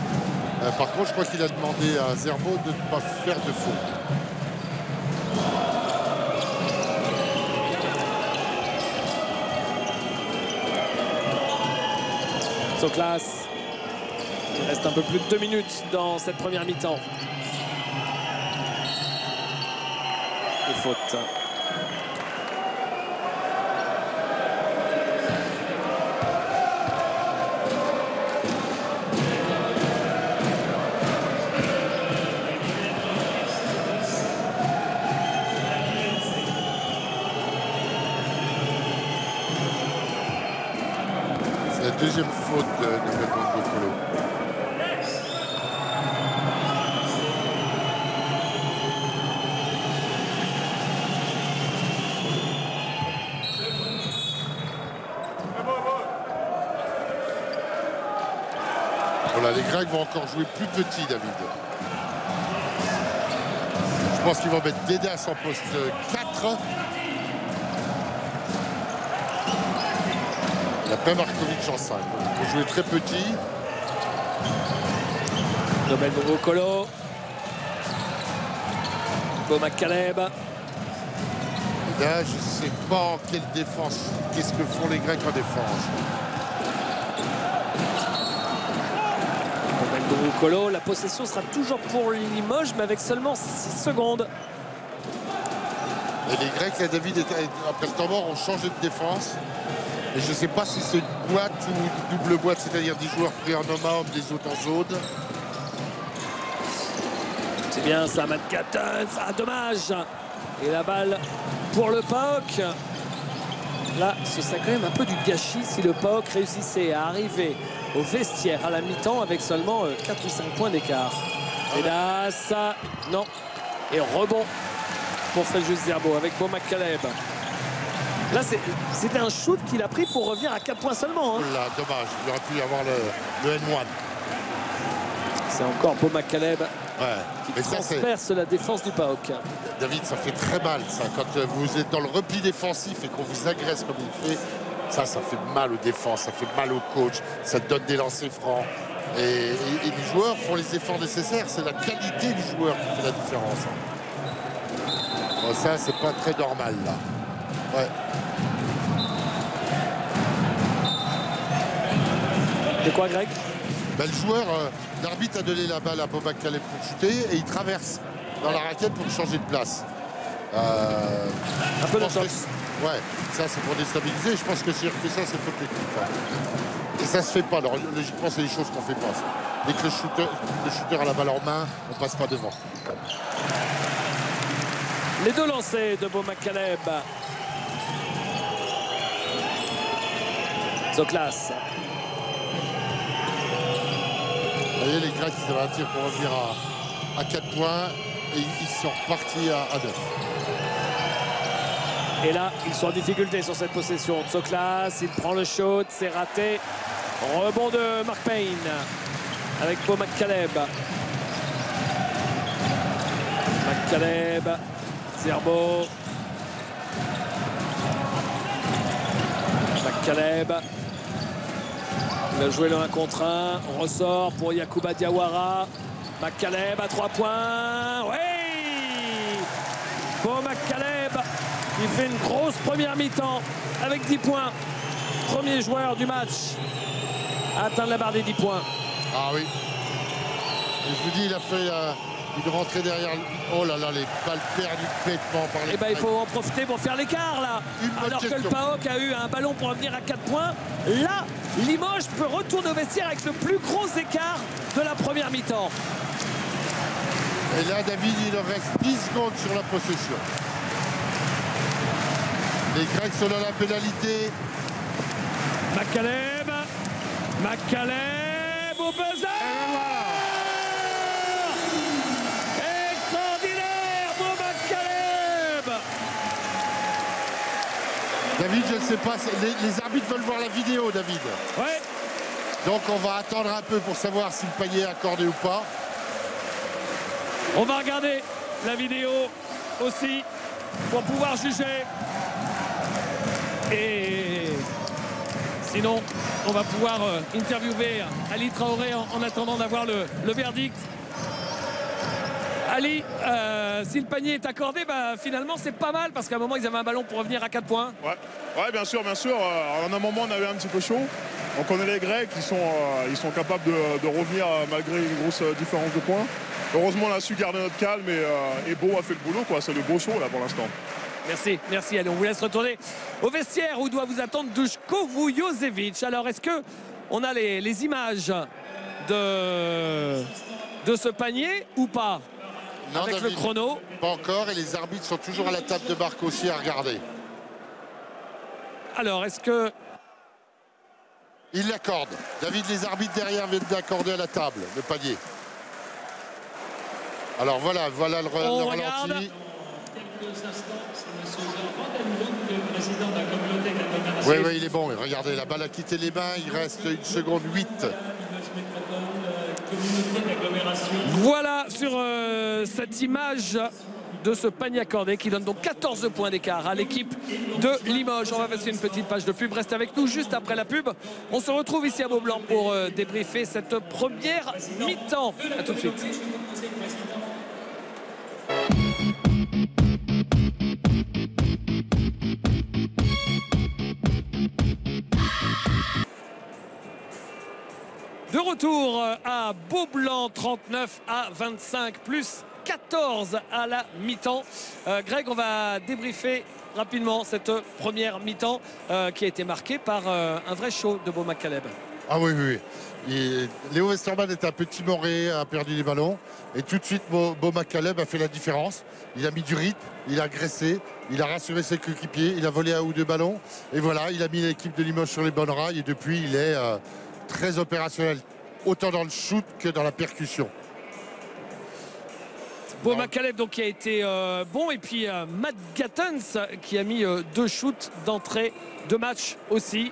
Speaker 2: Par contre, je crois qu'il a demandé à Zerbo de ne pas faire de faux.
Speaker 1: Tsotlas. Il reste un peu plus de 2 minutes dans cette première mi-temps. Et faute.
Speaker 2: C'est la deuxième faute de Colo. Voilà, les Grecs vont encore jouer plus petit, David. Je pense qu'ils vont mettre Dedas en poste 4. Il n'y a pas Markovic en 5. Ils vont jouer très petit.
Speaker 1: Nobel Bobo Colo. Beau McCaleb.
Speaker 2: Et là, je ne sais pas en quelle défense. Qu'est-ce que font les Grecs en défense?
Speaker 1: Nobel Bobo Colo. La possession sera toujours pour Limoges, mais avec seulement 6 secondes.
Speaker 2: Et les Grecs, là, David, après le temps mort, ont changé de défense. Et je ne sais pas si c'est une boîte ou une double boîte, c'est-à-dire des joueurs pris en homme-à-homme, des autres en zone.
Speaker 1: C'est bien ça, Matt Cattons. Ah, dommage. Et la balle pour le PAOK. Là, ce serait quand même un peu du gâchis si le PAOK réussissait à arriver au vestiaire à la mi-temps avec seulement 4 ou 5 points d'écart. Et là, ça, non. Et rebond pour Fréjus Zerbo avec Beau McCaleb. Là, c'était un shoot qu'il a pris pour revenir à 4 points seulement. Hein.
Speaker 2: Oh là, dommage, il aurait pu y avoir le N1.
Speaker 1: C'est encore Beau McCaleb
Speaker 2: Ouais.
Speaker 1: qui transperce la défense du PAOK.
Speaker 2: David, ça fait très mal, ça. Quand vous êtes dans le repli défensif et qu'on vous agresse comme il fait, ça fait mal aux défenses, ça fait mal au coach, ça donne des lancers francs. Et les joueurs font les efforts nécessaires. C'est la qualité du joueur qui fait la différence. Bon, ça, c'est pas très normal, là. Ouais.
Speaker 1: De quoi, Greg?
Speaker 2: Ben, le joueur, l'arbitre a donné la balle à Beau McCaleb pour shooter et il traverse dans la raquette pour changer de place.
Speaker 1: Un peu de tox.
Speaker 2: Ouais, ça c'est pour déstabiliser. Je pense que s'il refait ça, c'est faute technique. Et ça se fait pas. Alors, logiquement, c'est des choses qu'on fait pas. Ça. Dès que le shooter a la balle en main, on passe pas devant.
Speaker 1: Les deux lancers de Beau McCaleb. Zoklas.
Speaker 2: Vous voyez, les Grecs, ils avaient un tir pour revenir à 4 points et ils sont repartis à 9.
Speaker 1: Et là, ils sont en difficulté sur cette possession. Zoklas, il prend le shoot, c'est raté. Rebond de Mark Payne avec Beau McCaleb. McCaleb, Zerbo. McCaleb. Il a joué le 1 contre 1. On ressort pour Yacouba Diawara. McCaleb à 3 points. Oui! Beau McCaleb. Il fait une grosse première mi-temps avec 10 points. Premier joueur du match à atteindre la barre des 10 points.
Speaker 2: Ah oui. Et je vous dis, il a fait une rentrée derrière. Oh là là, les balles perdues bêtement par les.
Speaker 1: Eh ben, il faut en profiter pour faire l'écart là. Alors que le PAOK a eu un ballon pour revenir à 4 points. Là, Limoges peut retourner au vestiaire avec le plus gros écart de la première mi-temps.
Speaker 2: Et là, David, il leur reste 10 secondes sur la possession. Les Grecs sont dans la pénalité.
Speaker 1: McCaleb au buzzer. Extraordinaire, Beau McCaleb.
Speaker 2: David, je ne sais pas, les arbitres veulent voir la vidéo, David.
Speaker 1: Ouais.
Speaker 2: Donc on va attendre un peu pour savoir si le panier est accordé ou pas.
Speaker 1: On va regarder la vidéo aussi pour pouvoir juger. Et sinon, on va pouvoir interviewer Ali Traoré en attendant d'avoir le verdict. Ali, si le panier est accordé, bah, finalement c'est pas mal parce qu'à un moment ils avaient un ballon pour revenir à 4 points.
Speaker 5: Ouais, bien sûr. En un moment on avait un petit peu chaud. On connaît les Grecs, ils sont capables de revenir malgré une grosse différence de points. Heureusement on a su garder notre calme et Beau a fait le boulot, quoi. C'est le beau show là pour l'instant.
Speaker 1: Merci. Allez, on vous laisse retourner au vestiaire où doit vous attendre Duško Vujošević. Alors, est-ce que on a les images de ce panier ou pas?
Speaker 2: Non,
Speaker 1: avec
Speaker 2: David,
Speaker 1: le chrono.
Speaker 2: Pas encore, et les arbitres sont toujours à la table de marque aussi à regarder.
Speaker 1: Alors, est-ce que...
Speaker 2: Ils l'accordent. David, les arbitres derrière viennent d'accorder à la table le panier. Alors voilà le ralenti. Oui, il est bon. Regardez, la balle a quitté les mains. Il reste 1 seconde 8.
Speaker 1: Voilà sur cette image de ce panier accordé qui donne donc 14 points d'écart à l'équipe de Limoges. On va passer une petite page de pub. Reste avec nous juste après la pub. On se retrouve ici à Beaublanc pour débriefer cette première mi-temps. A tout de suite. De retour à Beaublanc, 39-25, plus 14 à la mi-temps. Greg, on va débriefer rapidement cette première mi-temps qui a été marquée par un vrai show de Beau McCaleb.
Speaker 2: Ah oui. Léo Westermann est un peu timoré, a perdu les ballons. Et tout de suite, Beau McCaleb a fait la différence. Il a mis du rythme, il a agressé, il a rassuré ses coéquipiers, il a volé 1 ou 2 ballons. Et voilà, il a mis l'équipe de Limoges sur les bonnes rails. Et depuis, il est très opérationnel, autant dans le shoot que dans la percussion.
Speaker 1: Bon, Macaleb donc qui a été bon, et puis Matt Gattens qui a mis 2 shoots d'entrée de match aussi.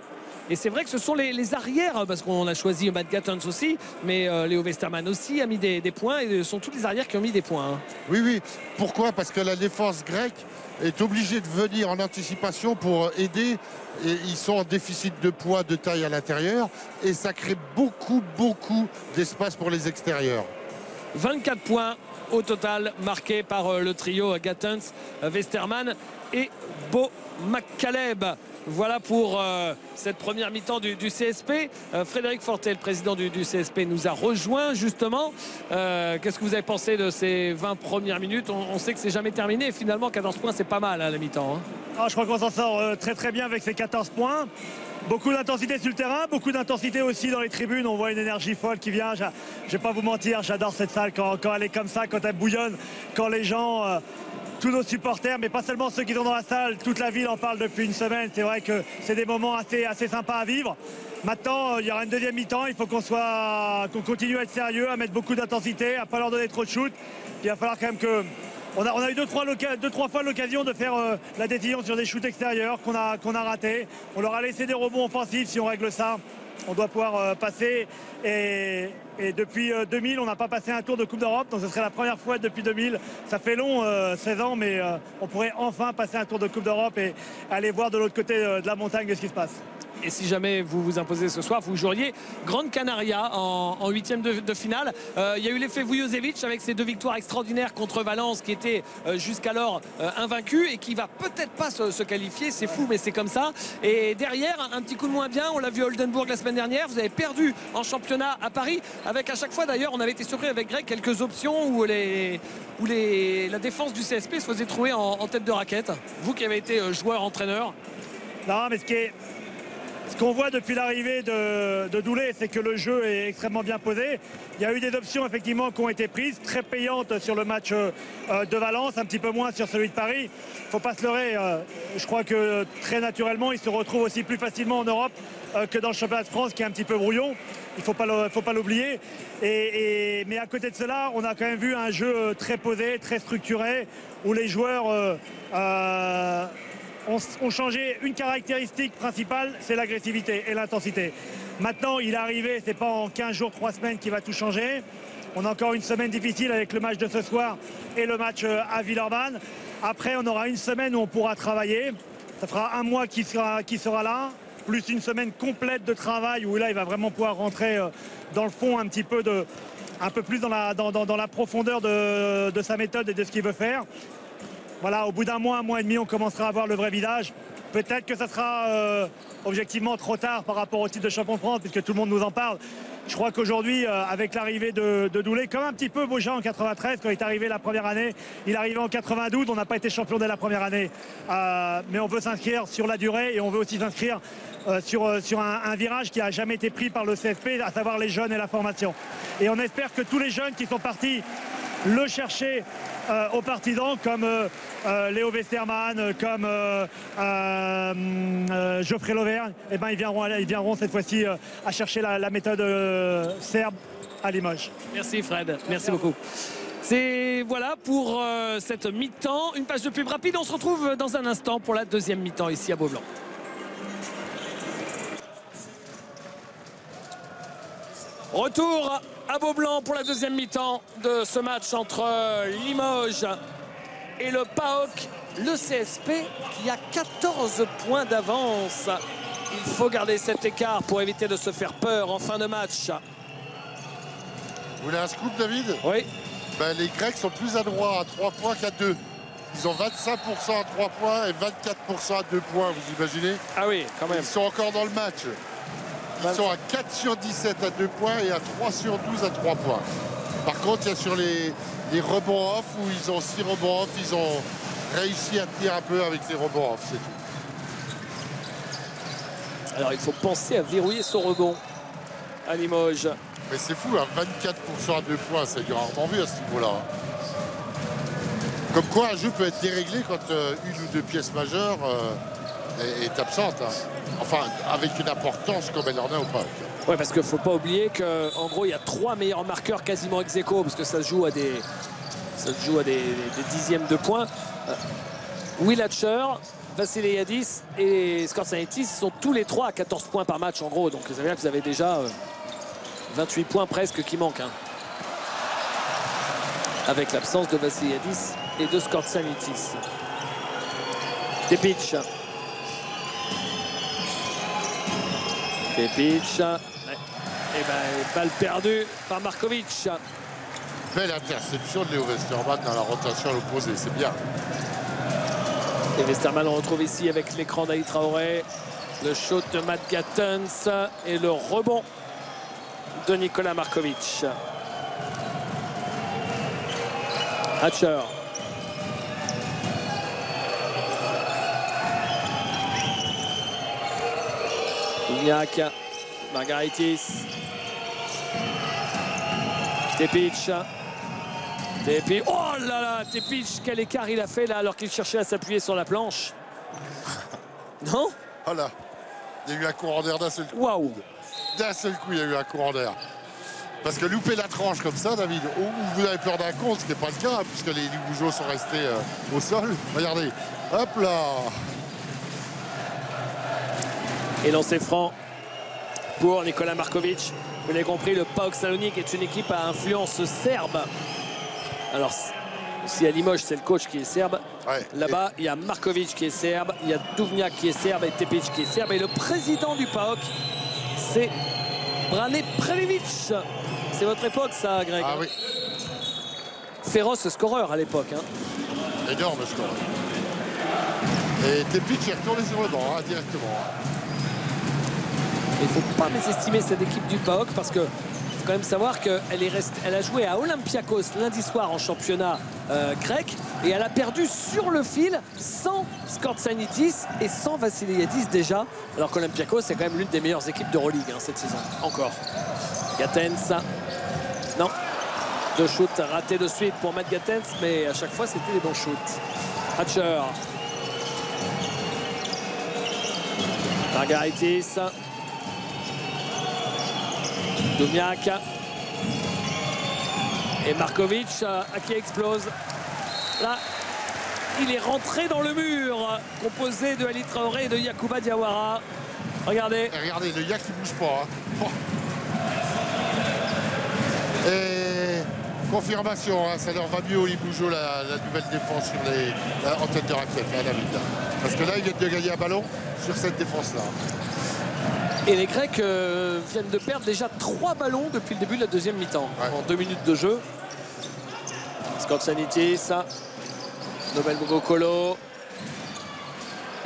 Speaker 1: Et c'est vrai que ce sont les arrières, parce qu'on a choisi Matt Gattens aussi, mais Léo Westermann aussi a mis des points, et ce sont tous les arrières qui ont mis des points. Hein.
Speaker 2: Oui, oui. Pourquoi? Parce que la défense grecque est obligée de venir en anticipation pour aider. Et ils sont en déficit de poids, de taille à l'intérieur, et ça crée beaucoup d'espace pour les extérieurs.
Speaker 1: 24 points au total marqués par le trio Gattens, Westermann et Beau Macaleb. Voilà pour cette première mi-temps du CSP. Frédéric Fortet, le président du CSP, nous a rejoint justement. Qu'est-ce que vous avez pensé de ces 20 premières minutes? On sait que c'est jamais terminé. Finalement, 14 points, c'est pas mal à la mi-temps. Hein.
Speaker 6: Je crois qu'on s'en sort très bien avec ces 14 points. Beaucoup d'intensité sur le terrain, beaucoup d'intensité aussi dans les tribunes. On voit une énergie folle qui vient. Je ne vais pas vous mentir, j'adore cette salle quand elle est comme ça, quand elle bouillonne, quand les gens... tous nos supporters, mais pas seulement ceux qui sont dans la salle, toute la ville en parle depuis une semaine. C'est vrai que c'est des moments assez sympas à vivre. Maintenant, il y aura une deuxième mi-temps, il faut qu'on continue à être sérieux, à mettre beaucoup d'intensité, à ne pas leur donner trop de shoot. Il va falloir quand même que... On a eu deux, trois fois l'occasion de faire la décision sur des shoots extérieurs qu'on a ratés. On leur a laissé des rebonds offensifs. Si on règle ça, on doit pouvoir passer. Et depuis 2000, on n'a pas passé un tour de Coupe d'Europe. Donc ce serait la première fois depuis 2000. Ça fait long, 16 ans, mais on pourrait enfin passer un tour de Coupe d'Europe et aller voir de l'autre côté de la montagne ce qui se passe.
Speaker 1: Et si jamais vous vous imposez ce soir, vous joueriez Grande Canaria en huitième de finale. Il y a eu l'effet Vujovic avec ses 2 victoires extraordinaires contre Valence, qui était jusqu'alors invaincu et qui va peut-être pas se qualifier. C'est fou, mais c'est comme ça. Et derrière, un petit coup de moins bien. On l'a vu à Oldenburg la semaine dernière. Vous avez perdu en championnat à Paris, avec à chaque fois d'ailleurs, on avait été surpris avec Greg, quelques options où la défense du CSP se faisait trouver en tête de raquette. Vous qui avez été joueur-entraîneur.
Speaker 6: Non, mais ce qu'on voit depuis l'arrivée de Doulé, c'est que le jeu est extrêmement bien posé. Il y a eu des options effectivement qui ont été prises, très payantes sur le match de Valence, un petit peu moins sur celui de Paris. Il ne faut pas se leurrer, je crois que très naturellement, il se retrouve aussi plus facilement en Europe que dans le championnat de France qui est un petit peu brouillon. Il ne faut pas l'oublier. Mais à côté de cela, on a quand même vu un jeu très posé, très structuré, où les joueurs... ont changé une caractéristique principale, c'est l'agressivité et l'intensité. Maintenant, il est arrivé, c'est pas en 15 jours, 3 semaines qu'il va tout changer. On a encore une semaine difficile avec le match de ce soir et le match à Villeurbanne. Après, on aura une semaine où on pourra travailler. Ça fera un mois qui sera là, plus une semaine complète de travail où là, il va vraiment pouvoir rentrer dans le fond un peu plus dans la profondeur de sa méthode et de ce qu'il veut faire. Voilà, au bout d'un mois et demi, on commencera à voir le vrai visage. Peut-être que ça sera objectivement trop tard par rapport au titre de champion de France, puisque tout le monde nous en parle. Je crois qu'aujourd'hui, avec l'arrivée de Doulé, comme un petit peu Beauchamp en 93, quand il est arrivé la première année, il est arrivé en 92, on n'a pas été champion dès la première année. Mais on veut s'inscrire sur la durée et on veut aussi s'inscrire sur un virage qui n'a jamais été pris par le CSP, à savoir les jeunes et la formation. Et on espère que tous les jeunes qui sont partis le chercher aux partisans comme Léo Westermann, comme Geoffrey Lauvergne, eh ben, ils viendront cette fois-ci à chercher la méthode serbe à Limoges.
Speaker 1: Merci Fred, merci beaucoup. C'est voilà pour cette mi-temps. Une page de pub rapide, on se retrouve dans un instant pour la deuxième mi-temps ici à Beaublanc. Retour à Beaublanc pour la deuxième mi-temps de ce match entre Limoges et le PAOK, le CSP qui a 14 points d'avance. Il faut garder cet écart pour éviter de se faire peur en fin de match.
Speaker 2: Vous voulez un scoop, David?
Speaker 1: Oui.
Speaker 2: Ben, les Grecs sont plus adroits à 3 points qu'à 2. Ils ont 25% à 3 points et 24% à 2 points, vous imaginez?
Speaker 1: Ah oui, quand même.
Speaker 2: Ils sont encore dans le match. Ils sont à 4 sur 17 à 2 points et à 3 sur 12 à 3 points. Par contre, il y a sur les rebonds off où ils ont 6 rebonds off, ils ont réussi à tenir un peu avec les rebonds off, c'est tout.
Speaker 1: Alors il faut penser à verrouiller son rebond à Limoges.
Speaker 2: Mais c'est fou, hein, 24% à 2 points, ça a rarement vu à ce niveau-là. Comme quoi un jeu peut être déréglé quand une ou deux pièces majeures est absente. Hein. Enfin, avec une importance comme elle en a ou pas.
Speaker 1: Oui, parce qu'il ne faut pas oublier qu'en gros, il y a 3 meilleurs marqueurs quasiment ex aequo, parce que ça se joue à des Ça se joue à des dixièmes de points. Will Hatcher, Vassiliadis et Skortsanitis sont tous les trois à 14 points par match en gros. Donc ça veut dire que vous avez déjà 28 points presque qui manquent. Hein. Avec l'absence de Vassiliadis et de Skortsanitis. Tepic. Tepic. Et balle perdue par Markovic.
Speaker 2: Belle interception de Léo Westermann dans la rotation à l'opposé, c'est bien.
Speaker 1: Et Westermann, on retrouve ici avec l'écran d'Ali Traoré. Le shoot de Matt Gattens et le rebond de Nikola Markovic. Hatcher. Ignac. Margaritis. Tepic. Tepic. Oh là là, Tepic, quel écart il a fait là alors qu'il cherchait à s'appuyer sur la planche. Non?
Speaker 2: Oh là, il y a eu un courant d'air d'un seul coup.
Speaker 1: Waouh!
Speaker 2: D'un seul coup, il y a eu un courant d'air. Parce que louper la tranche comme ça, David, ou vous avez peur d'un con, ce qui n'est pas le cas, puisque les Limoujos sont restés au sol. Regardez, hop là!
Speaker 1: Et lancé franc pour Nikola Markovic. Vous l'avez compris, le PAOK Salonique est une équipe à influence serbe. Alors, si à Limoges, c'est le coach qui est serbe.
Speaker 2: Ouais.
Speaker 1: Là-bas, il y a Markovic qui est serbe, il y a Duvnjak qui est serbe et Tepic qui est serbe. Et le président du PAOK, c'est Brane Prelevic. C'est votre époque, ça, Greg?
Speaker 2: Ah oui.
Speaker 1: Féroce scoreur à l'époque. Hein.
Speaker 2: Énorme score. Et Tepic est retourné sur le banc, hein, directement.
Speaker 1: Il ne faut pas mésestimer cette équipe du PAOK parce que faut quand même savoir qu'elle a joué à Olympiakos lundi soir en championnat grec et elle a perdu sur le fil sans Skortsanitis et sans Vassiliadis déjà, alors qu'Olympiakos c'est quand même l'une des meilleures équipes d'Euroleague hein, cette saison, encore. Gattens, non, 2 shoots ratés de suite pour Matt Gattens, mais à chaque fois c'était des bons shoots. Hatcher, Margaritis, Duvnjak et Markovic qui explose. Là, il est rentré dans le mur composé de Ali Traoré et de Yacouba Diawara. Regardez.
Speaker 2: Et regardez, le Yak qui bouge pas. Hein. Oh. Et confirmation, hein, ça leur va mieux au Limoujo la nouvelle défense sur en tête de raquette, hein, David. Parce que là, ils viennent de gagner un ballon sur cette défense-là.
Speaker 1: Et les Grecs viennent de perdre déjà 3 ballons depuis le début de la deuxième mi-temps. Ouais. En 2 minutes de jeu. Skortsanitis, Nobel Bogokolo.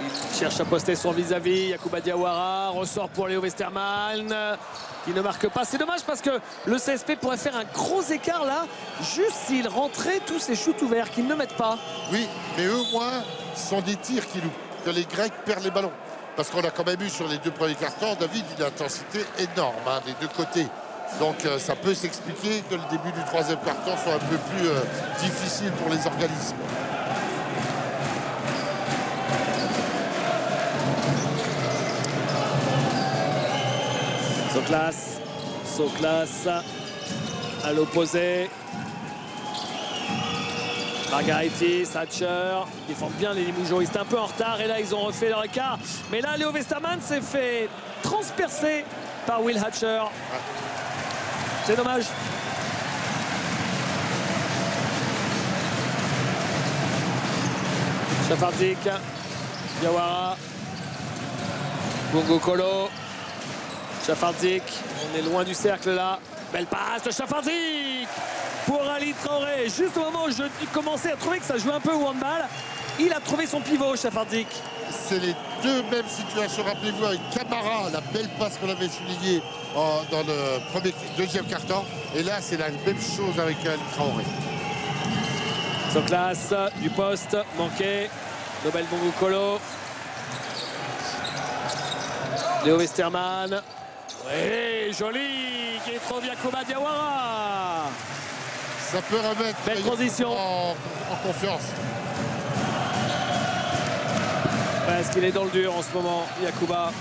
Speaker 1: Il cherche à poster son vis-à-vis. Yacouba Diawara ressort pour Léo Westermann qui ne marque pas. C'est dommage parce que le CSP pourrait faire un gros écart là, juste s'il rentrait tous ces shoots ouverts qu'ils ne mettent pas.
Speaker 2: Oui, mais eux, au moins, ce sont des tirs qui loupent. Que les Grecs perdent les ballons. Parce qu'on a quand même eu sur les 2 premiers cartons, David, une intensité énorme hein, des 2 côtés. Donc ça peut s'expliquer que le début du 3e carton soit un peu plus difficile pour les organismes.
Speaker 1: Soklas à l'opposé. Margaritis, Hatcher, ils défendent bien les Limoujois. Ils étaient un peu en retard et là ils ont refait leur écart. Mais là Léo Westermann s'est fait transpercer par Will Hatcher. C'est dommage. Chafardik, Diawara, Bogokolo, Chafardik. On est loin du cercle là. Belle passe de Chafardik pour Ali Traoré. Juste au moment où je commençais à trouver que ça jouait un peu au handball, il a trouvé son pivot, Chafardik.
Speaker 2: C'est les 2 mêmes situations. Rappelez-vous avec Camara, la belle passe qu'on avait soulignée dans le 2e carton. Et là, c'est la même chose avec Ali Traoré.
Speaker 1: Soklas du poste, manqué. Nobel Bogokolo. Léo Westermann. Oui, joli, qui trouve Yacouba Diawara.
Speaker 2: Ça peut remettre
Speaker 1: belle transition
Speaker 2: en confiance.
Speaker 1: Parce qu'il est dans le dur en ce moment, Yacouba.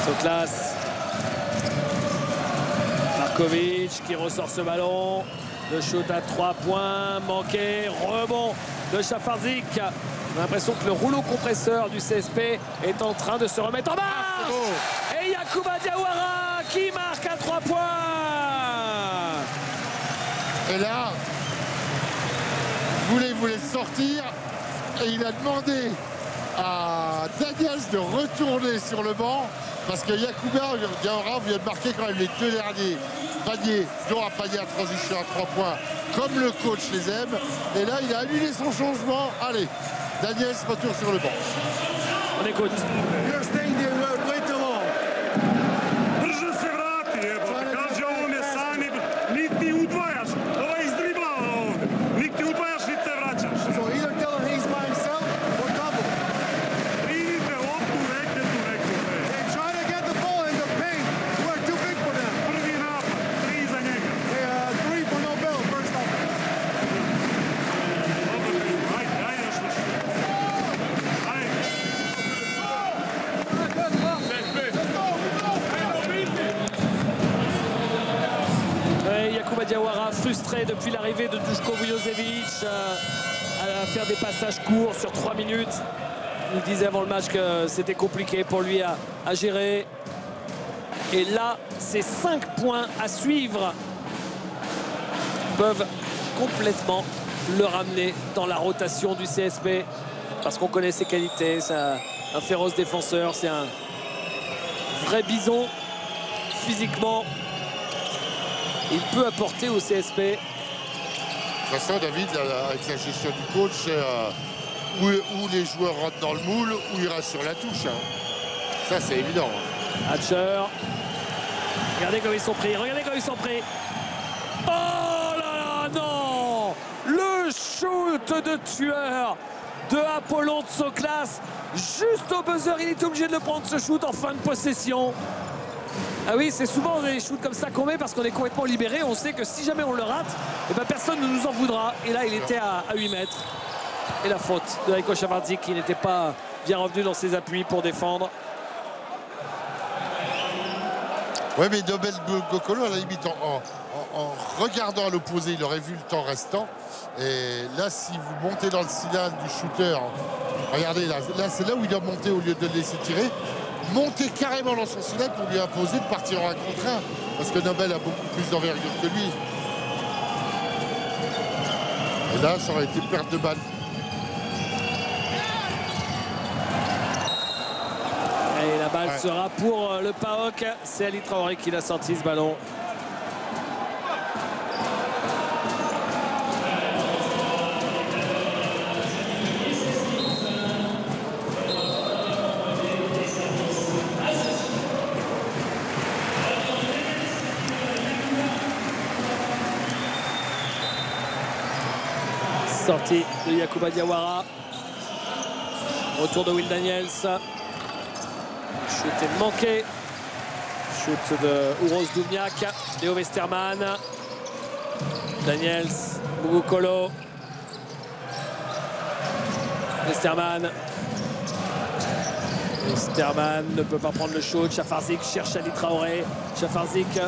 Speaker 1: Soklas. Markovic qui ressort ce ballon. Le shoot à 3 points, manqué, rebond de Chafarzik. On a l'impression que le rouleau compresseur du CSP est en train de se remettre en marche. Et Yacouba Diawara qui marque à 3 points.
Speaker 2: Et là, voulait sortir et il a demandé à Daniels de retourner sur le banc parce que Yacouba Diawara vient de marquer quand même les 2 derniers paniers, dont un panier à transition à 3 points, comme le coach les aime. Et là, il a annulé son changement. Allez, Daniels retourne sur le banc.
Speaker 1: On écoute.
Speaker 4: You're staying there way too long.
Speaker 3: Brže se vrati, jebote. Kaže on je sami, niti udvajaš. Ovo je izdriblao ovdje. Niti udvajaš, niti se vraćaš.
Speaker 4: So either tell him he's by himself or double.
Speaker 3: Primite loptu, rekne tu neku.
Speaker 4: They try to get the ball in the paint. We're too big for them.
Speaker 3: Prvi napad, 3 za njega.
Speaker 4: Hey, 3 for no bill, first off.
Speaker 3: Ajde još više. Ajde.
Speaker 1: Yacouba Diawara frustré depuis l'arrivée de Duško Vujošević à faire des passages courts sur 3 minutes. Il nous disait avant le match que c'était compliqué pour lui à gérer. Et là, ces 5 points à suivre peuvent complètement le ramener dans la rotation du CSP. Parce qu'on connaît ses qualités, c'est un féroce défenseur, c'est un vrai physiquement. Il peut apporter au CSP.
Speaker 2: De toute façon, David, avec la gestion du coach, où les joueurs rentrent dans le moule, où ils restent sur la touche. Hein. Ça, c'est évident.
Speaker 1: Hatcher. Regardez comme ils sont pris. Regardez comme ils sont pris. Oh là là, non! Le shoot de tueur de Apollon Tsoklas. Juste au buzzer, il est obligé de le prendre, ce shoot en fin de possession. Ah oui, c'est souvent des shoots comme ça qu'on met parce qu'on est complètement libéré. On sait que si jamais on le rate, eh ben personne ne nous en voudra. Et là, il était à 8 mètres. Et la faute de Rajko Chafarzik qui n'était pas bien revenu dans ses appuis pour défendre.
Speaker 2: Oui, mais Nobel Gokolo, à la limite, en regardant à l'opposé, il aurait vu le temps restant. Et là, si vous montez dans le cylindre du shooter, regardez, là c'est là où il doit monter au lieu de le laisser tirer. Monter carrément dans son cylindre pour lui imposer de partir en 1 contre 1. Parce que Nobel a beaucoup plus d'envergure que lui. Et là, ça aurait été perte de balle.
Speaker 1: Et la balle sera pour le PAOK. C'est Ali Traoré qui l'a sorti ce ballon. Sortie de Yacouba Diawara. Retour de Will Daniels. Shoot est manqué. Shoot de Uros Duvniak. Léo Westerman. Daniels. Bugukolo. Westerman. Westerman ne peut pas prendre le shoot. Chafarzik cherche Ali Traoré. Chafarzik.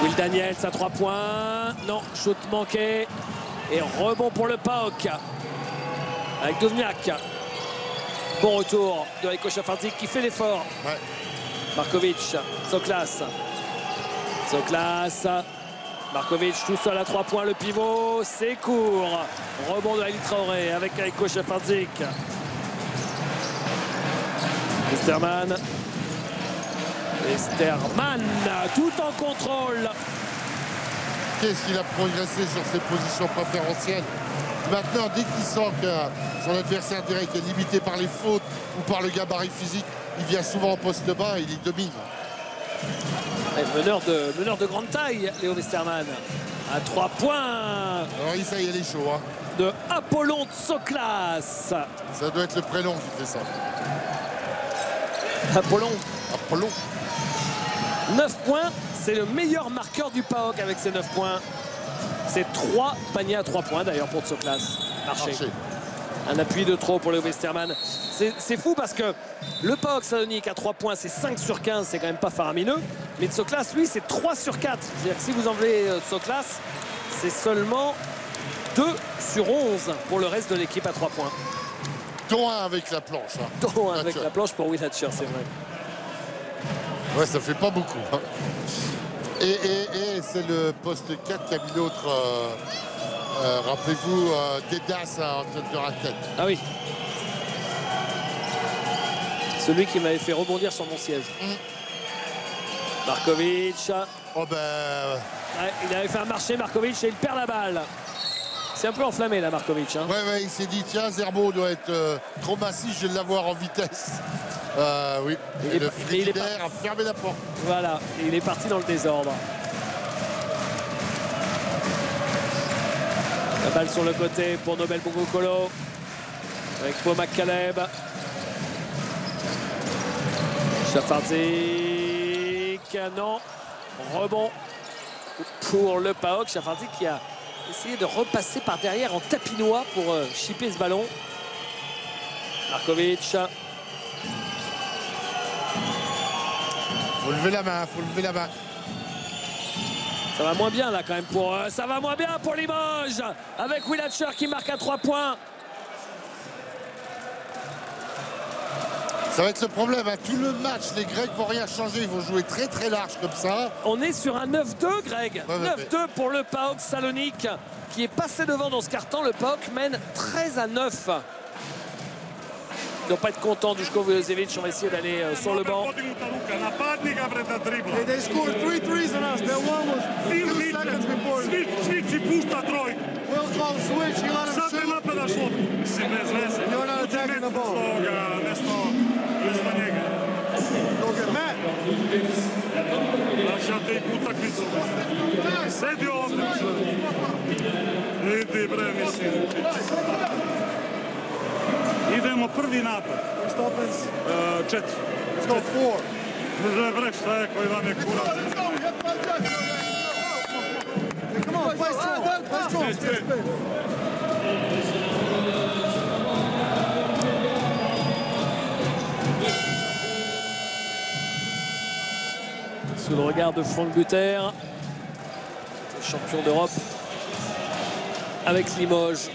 Speaker 1: Will Daniels à 3 points. Non, shoot manqué. Et rebond pour le PAOK. Avec Duvniak. Bon retour de Rajko Chafarzik qui fait l'effort.
Speaker 2: Ouais.
Speaker 1: Markovic, Tsoklas. Tsoklas. Markovic tout seul à 3 points, le pivot, c'est court. Rebond de Ali Traoré avec Rajko Chafarzik. Westerman. Westerman, tout en contrôle.
Speaker 2: Qu'est-ce qu'il a progressé sur ses positions préférentielles. Maintenant, dès qu'il sent que son adversaire direct est limité par les fautes ou par le gabarit physique, il vient souvent en poste bas et il domine.
Speaker 1: Meneur de grande taille, Léo Westerman. À 3 points.
Speaker 2: Alors ça y est, il est chaud. Hein.
Speaker 1: De Apollon Tsoklas.
Speaker 2: Ça doit être le prénom qui fait ça.
Speaker 1: Apollon. 9 points, c'est le meilleur marqueur du PAOK avec ses 9 points. C'est 3 paniers à 3 points d'ailleurs pour Tsoklas. Marché. Un appui de trop pour le Westerman. C'est fou parce que le PAOK Salonique à 3 points, c'est 5 sur 15, c'est quand même pas faramineux. Mais Tsoklas, lui, c'est 3 sur 4. C'est-à-dire que si vous enlevez Tsoklas, c'est seulement 2 sur 11 pour le reste de l'équipe à 3 points.
Speaker 2: Dont un avec la planche. Hein.
Speaker 1: Dont un avec la planche pour Will Hatcher, c'est vrai.
Speaker 2: Ouais, ça fait pas beaucoup. Hein. Et c'est le poste 4 qui a mis l'autre. Rappelez-vous, Dedas en tête de raquette.
Speaker 1: Ah oui. Celui qui m'avait fait rebondir sur mon siège. Markovic.
Speaker 2: Oh ben...
Speaker 1: Ouais, il avait fait un marché, Markovic, et il perd la balle. C'est un peu enflammé là, Markovic. Hein.
Speaker 2: Ouais, il s'est dit, tiens, Zerbo doit être trop massif, je vais l'avoir en vitesse. Oui, et le frigidaire a fermé la porte.
Speaker 1: Voilà, et il est parti dans le désordre. La balle sur le côté pour Nobel Bongokolo. Avec Bomak Caleb. Chafardik, non. Rebond pour le PAOK. Chafardik qui a essayé de repasser par derrière en tapinois pour chipper ce ballon. Markovic.
Speaker 2: Faut lever la main, faut lever la main.
Speaker 1: Ça va moins bien là quand même pour ça va moins bien pour Limoges avec Will Hatcher qui marque à 3 points.
Speaker 2: Ça va être le problème, hein. Tout le match, les Grecs vont rien changer, ils vont jouer très très large comme ça.
Speaker 1: On est sur un 9-2, Greg. 9-2 pour le PAOK Salonique qui est passé devant dans ce carton. Le PAOK mène 13-9. Ils ne doivent pas être contents du Duško Vujošević. On va essayer d'aller sur le banc.
Speaker 4: They scored 3 threes on us. That one was 2 seconds before.
Speaker 3: Switch i pušta trojku.
Speaker 4: We'll call switch. You let him
Speaker 3: Sad me
Speaker 4: shoot.
Speaker 3: napadaš odmah. Mislim, bez veze.
Speaker 4: You're not attacking the ball.
Speaker 3: Nesto njega.
Speaker 4: Go get Matt.
Speaker 3: Vraćate ih utakmicu. Sedi ovdje. Idi bre, mislim. Idemo prvi napad.
Speaker 4: First offense.
Speaker 3: 4.
Speaker 4: Let's go 4.
Speaker 3: Bre, šta je koji vam je kurac?
Speaker 4: Hey, come on, play strong. Play strong. Stay spin.
Speaker 1: Sous le regard de Franck Buter, champion d'Europe avec Limoges,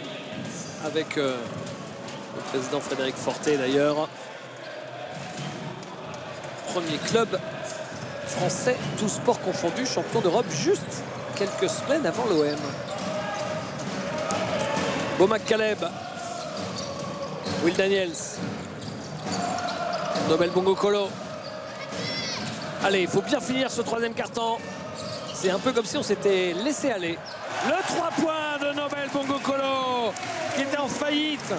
Speaker 1: avec le président Frédéric Fortet d'ailleurs. Premier club français, tous sports confondus, champion d'Europe juste quelques semaines avant l'OM. Bomak Caleb, Will Daniels, Nobel Bongokolo. Allez, il faut bien finir ce troisième quart-temps. C'est un peu comme si on s'était laissé aller. Le 3 points de Nobel Bongokolo qui était en faillite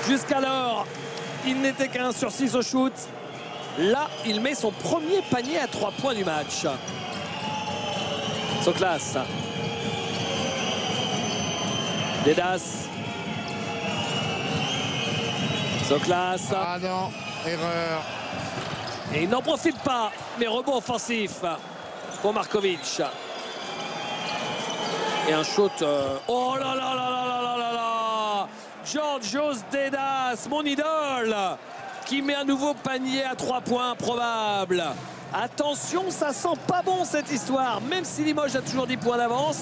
Speaker 1: jusqu'alors. Il n'était qu'un sur 6 au shoot. Là, il met son premier panier à 3 points du match. Tsoklas. Dedas. Tsoklas.
Speaker 2: Ah non, erreur.
Speaker 1: Et il n'en profite pas, mais rebond offensif pour Markovic. Et un shoot. Oh là là là là là là là là, Georgios Dedas, mon idole, qui met un nouveau panier à 3 points probable. Attention, ça sent pas bon cette histoire, même si Limoges a toujours 10 points d'avance.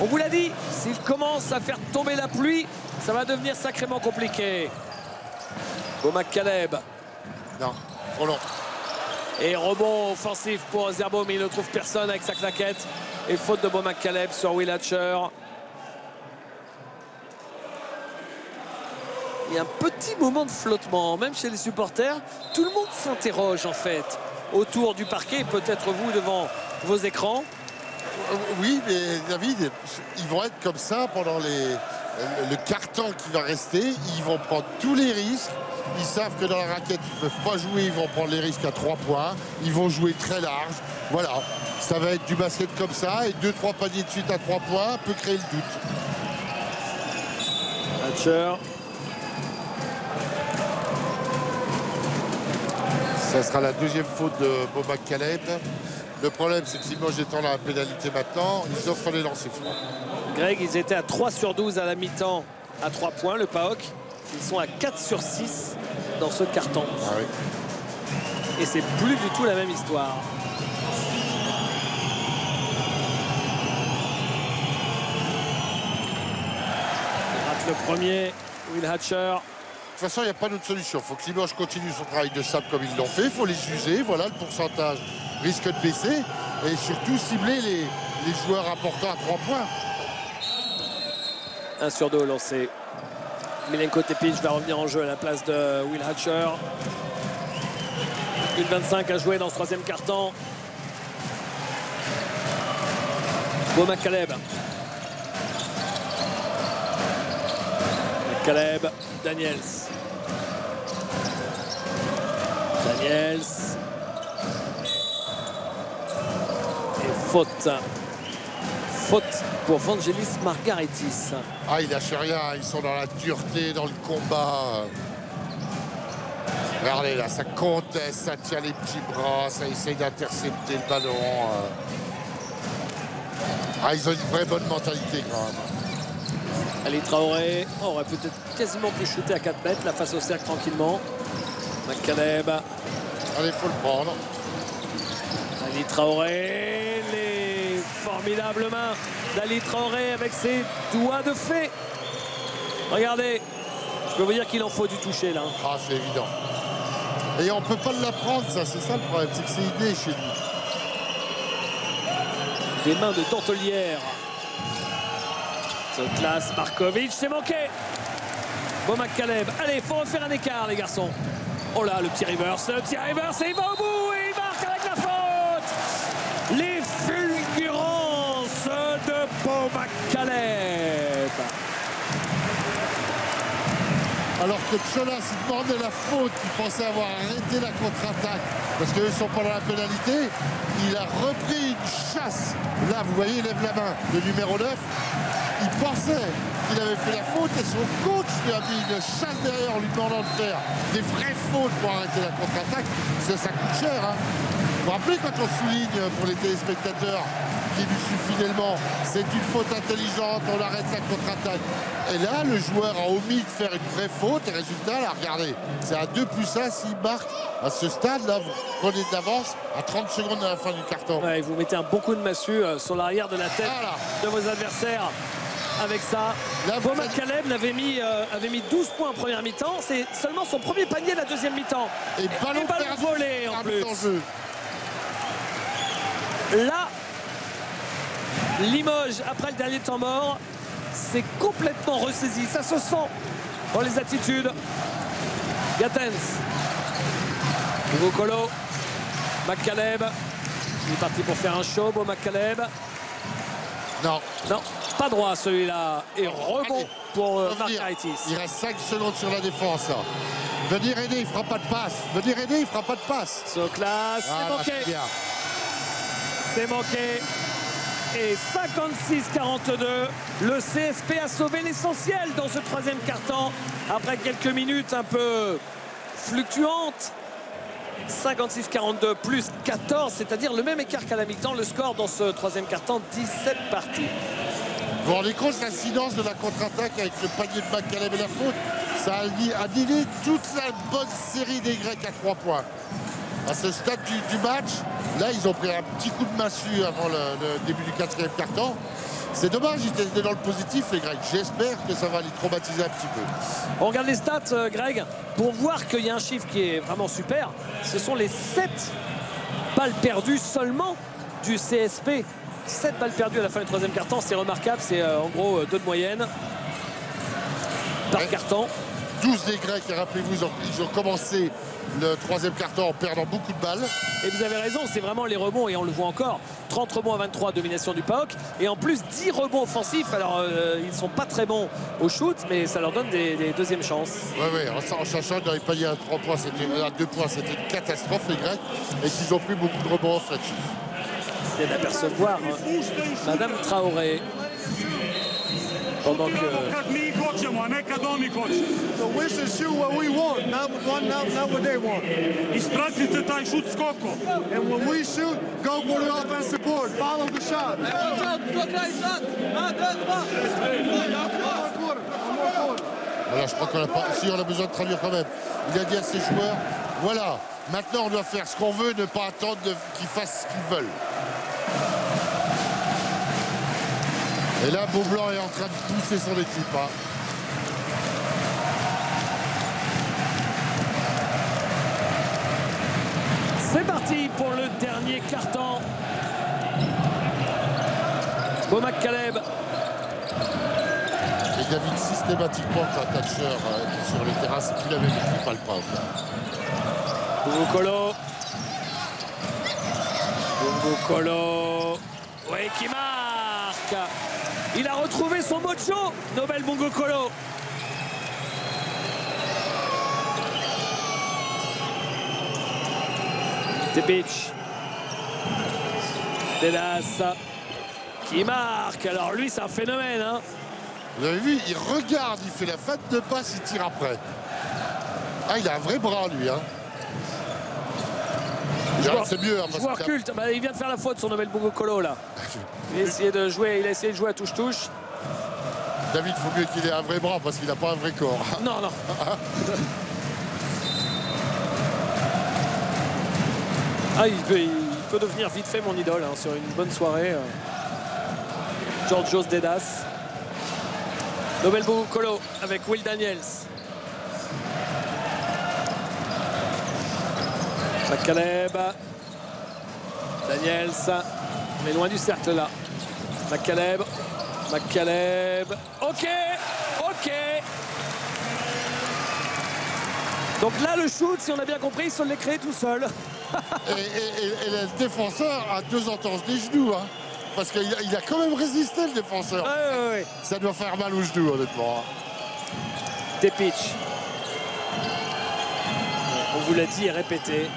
Speaker 1: On vous l'a dit, s'il commence à faire tomber la pluie, ça va devenir sacrément compliqué. Bomak Caleb.
Speaker 2: Non, trop long.
Speaker 1: Et rebond offensif pour Zerbo, mais il ne trouve personne avec sa claquette. Et faute de Bomak Caleb sur Will Hatcher. Il y a un petit moment de flottement, même chez les supporters. Tout le monde s'interroge en fait autour du parquet, peut-être vous devant vos écrans.
Speaker 2: Oui, mais David, ils vont être comme ça pendant le quart-temps qui va rester. Ils vont prendre tous les risques. Ils savent que dans la raquette, ils ne peuvent pas jouer. Ils vont prendre les risques à 3 points. Ils vont jouer très large. Voilà, ça va être du basket comme ça. Et 2-3 paniers de suite à 3 points peut créer le doute.
Speaker 1: Hatcher.
Speaker 2: Ça sera la deuxième faute de Bomak Caleb. Le problème, c'est que Limoges étant la pénalité maintenant, ils offrent les lancers francs.
Speaker 1: Greg, ils étaient à 3 sur 12 à la mi-temps à 3 points, le PAOK. Ils sont à 4 sur 6 dans ce carton.
Speaker 2: Ah oui.
Speaker 1: Et c'est plus du tout la même histoire. Il rate le premier, Will Hatcher.
Speaker 2: De toute façon, il n'y a pas d'autre solution. Il faut que Limoges continue son travail de sable comme ils l'ont fait. Il faut les user. Voilà, le pourcentage risque de baisser. Et surtout cibler les joueurs importants à 3 points.
Speaker 1: 1 sur 2 au lancer. Milenko Tepic va revenir en jeu à la place de Will Hatcher. 1,25 à jouer dans ce troisième quart-temps. Beau McCaleb. McCaleb, Daniels. Daniels. Et faute. Faute pour Vangelis Margaritis.
Speaker 2: Ah, il lâche rien. Ils sont dans la dureté, dans le combat. Regardez là, ça conteste, ça tient les petits bras, ça essaye d'intercepter le ballon. Ah, ils ont une vraie bonne mentalité quand même.
Speaker 1: Ali Traoré aurait peut-être quasiment pu shooter à 4 mètres, là face au cercle tranquillement. McCaleb.
Speaker 2: Allez, il faut le prendre.
Speaker 1: Ali Traoré, les formidables mains d'Ali Traoré avec ses doigts de fée. Regardez, je peux vous dire qu'il en faut du toucher là.
Speaker 2: Ah, c'est évident. Et on ne peut pas l'apprendre, ça, c'est ça le problème, c'est que c'est inné chez lui.
Speaker 1: Des mains de dentelière. Classe Markovic, c'est manqué. Bon McCaleb. Allez, il faut refaire un écart, les garçons. Oh là, le petit reverse, et il va au bout et il marque avec la faute. Les fulgurances de Beau McCaleb.
Speaker 2: Alors que Cholas demandait la faute, il pensait avoir arrêté la contre-attaque parce qu'eux ne sont pas dans la pénalité. Il a repris une chasse. Là, vous voyez, il lève la main. Le numéro 9, il pensait qu'il avait fait la faute et son coach lui a mis une chasse derrière en lui demandant de faire des vraies fautes pour arrêter la contre-attaque. Parce que ça coûte cher. Hein. Vous vous rappelez quand on souligne pour les téléspectateurs qu'il lui suffit finalement, c'est une faute intelligente, on arrête la contre-attaque. Et là, le joueur a omis de faire une vraie faute et résultat, là, regardez, c'est à 2+1 s'il marque. À ce stade, là, vous prenez de l'avance à 30 secondes de la fin du carton.
Speaker 1: Ouais, vous mettez un bon coup de massue sur l'arrière de la tête de vos adversaires. Avec ça, Beau McCaleb avait mis 12 points en première mi-temps. C'est seulement son premier panier de la deuxième mi-temps.
Speaker 2: Et ballon
Speaker 1: volé en plus. Là, Limoges, après le dernier temps mort, s'est complètement ressaisi. Ça se sent dans les attitudes. Gatens. Nouveau colo. McCaleb. Il est parti pour faire un show, Beau McCaleb.
Speaker 2: Non.
Speaker 1: Non, pas droit celui-là. Et rebond pour Margaritis.
Speaker 2: Il reste 5 secondes sur la défense. Là. Venir aider, il ne fera pas de passe. Venir aider, il ne fera pas de passe.
Speaker 1: Soclas, c'est manqué. C'est manqué. Et 56-42, le CSP a sauvé l'essentiel dans ce troisième quart-temps. Après quelques minutes un peu fluctuantes. 56-42 plus 14, c'est-à-dire le même écart qu'à la mi-temps. Le score dans ce troisième quart-temps, 17 parties.
Speaker 2: Vous vous rendez compte l'incidence de la contre-attaque avec le panier de McCaleb et la faute? Ça a annihilé toute la bonne série des Grecs à 3 points. À ce stade du match, là, ils ont pris un petit coup de massue avant le début du quatrième quart-temps. C'est dommage, ils étaient dans le positif, les Grecs. J'espère que ça va les traumatiser un petit peu.
Speaker 1: On regarde les stats, Greg, pour voir qu'il y a un chiffre qui est vraiment super. Ce sont les 7 balles perdues seulement du CSP. 7 balles perdues à la fin du troisième quart-temps, c'est remarquable. C'est en gros 2 de moyenne par quart-temps.
Speaker 2: 12 des Grecs, et rappelez-vous, ils ont commencé le troisième quart-temps en perdant beaucoup de balles.
Speaker 1: Et vous avez raison, c'est vraiment les rebonds, et on le voit encore. 30 rebonds à 23, domination du PAOK. Et en plus, 10 rebonds offensifs. Alors, ils ne sont pas très bons au shoot, mais ça leur donne des deuxièmes chances.
Speaker 2: Oui, en sachant que dans les paniers à 3 points, à 2 points, c'était une catastrophe, les Grecs, et qu'ils ont pris beaucoup de rebonds offensifs.
Speaker 1: C'est d'apercevoir Madame Traoré. Pendant que...
Speaker 4: So we should shoot what we want, not what they want.
Speaker 3: Ispratite taj šut skoko.
Speaker 4: And when we shoot, go for the offensive board. Follow the shot.
Speaker 2: Voilà, je crois qu'on a pas. Si, on a besoin de traduire quand même. Il a dit à ses joueurs, voilà, maintenant on doit faire ce qu'on veut, ne pas attendre qu'ils fassent ce qu'ils veulent. Et là, Beaublanc est en train de pousser son équipe. Hein.
Speaker 1: C'est parti pour le dernier quart-temps. Beau McCaleb.
Speaker 2: Et David, systématiquement, quand un catcheur est sur le terrain, c'est plus la même équipe à le prendre.
Speaker 1: Bungo Kolo. Bungo Kolo. Oui, qui marque. Il a retrouvé son mocho. Nobel Bungo Kolo. Tepic. Dedas. Qui marque. Alors lui, c'est un phénomène. Hein.
Speaker 2: Vous avez vu, il regarde, il fait la fête de passe, il tire après. Ah, il a un vrai bras, lui. Hein. C'est mieux. Hein,
Speaker 1: joueur culte. Bah, il vient de faire la faute sur Nobel Bungo Kolo, là. Il a essayé de jouer à touche-touche.
Speaker 2: David, il faut mieux qu'il ait un vrai bras parce qu'il n'a pas un vrai corps.
Speaker 1: Non, non. Ah, il peut devenir vite fait mon idole hein, sur une bonne soirée. Georgios Dedas. Nobel Bungo Kolo avec Will Daniels. McCaleb. Daniels. On est loin du cercle là. McCaleb. Ok. Donc là, le shoot, si on a bien compris, il se l'est créé tout seul.
Speaker 2: et le défenseur a 2 entorses des genoux. Hein, parce qu'il a quand même résisté, le défenseur.
Speaker 1: Ouais.
Speaker 2: Ça doit faire mal aux genoux, honnêtement.
Speaker 1: Tepic. On vous l'a dit et répété.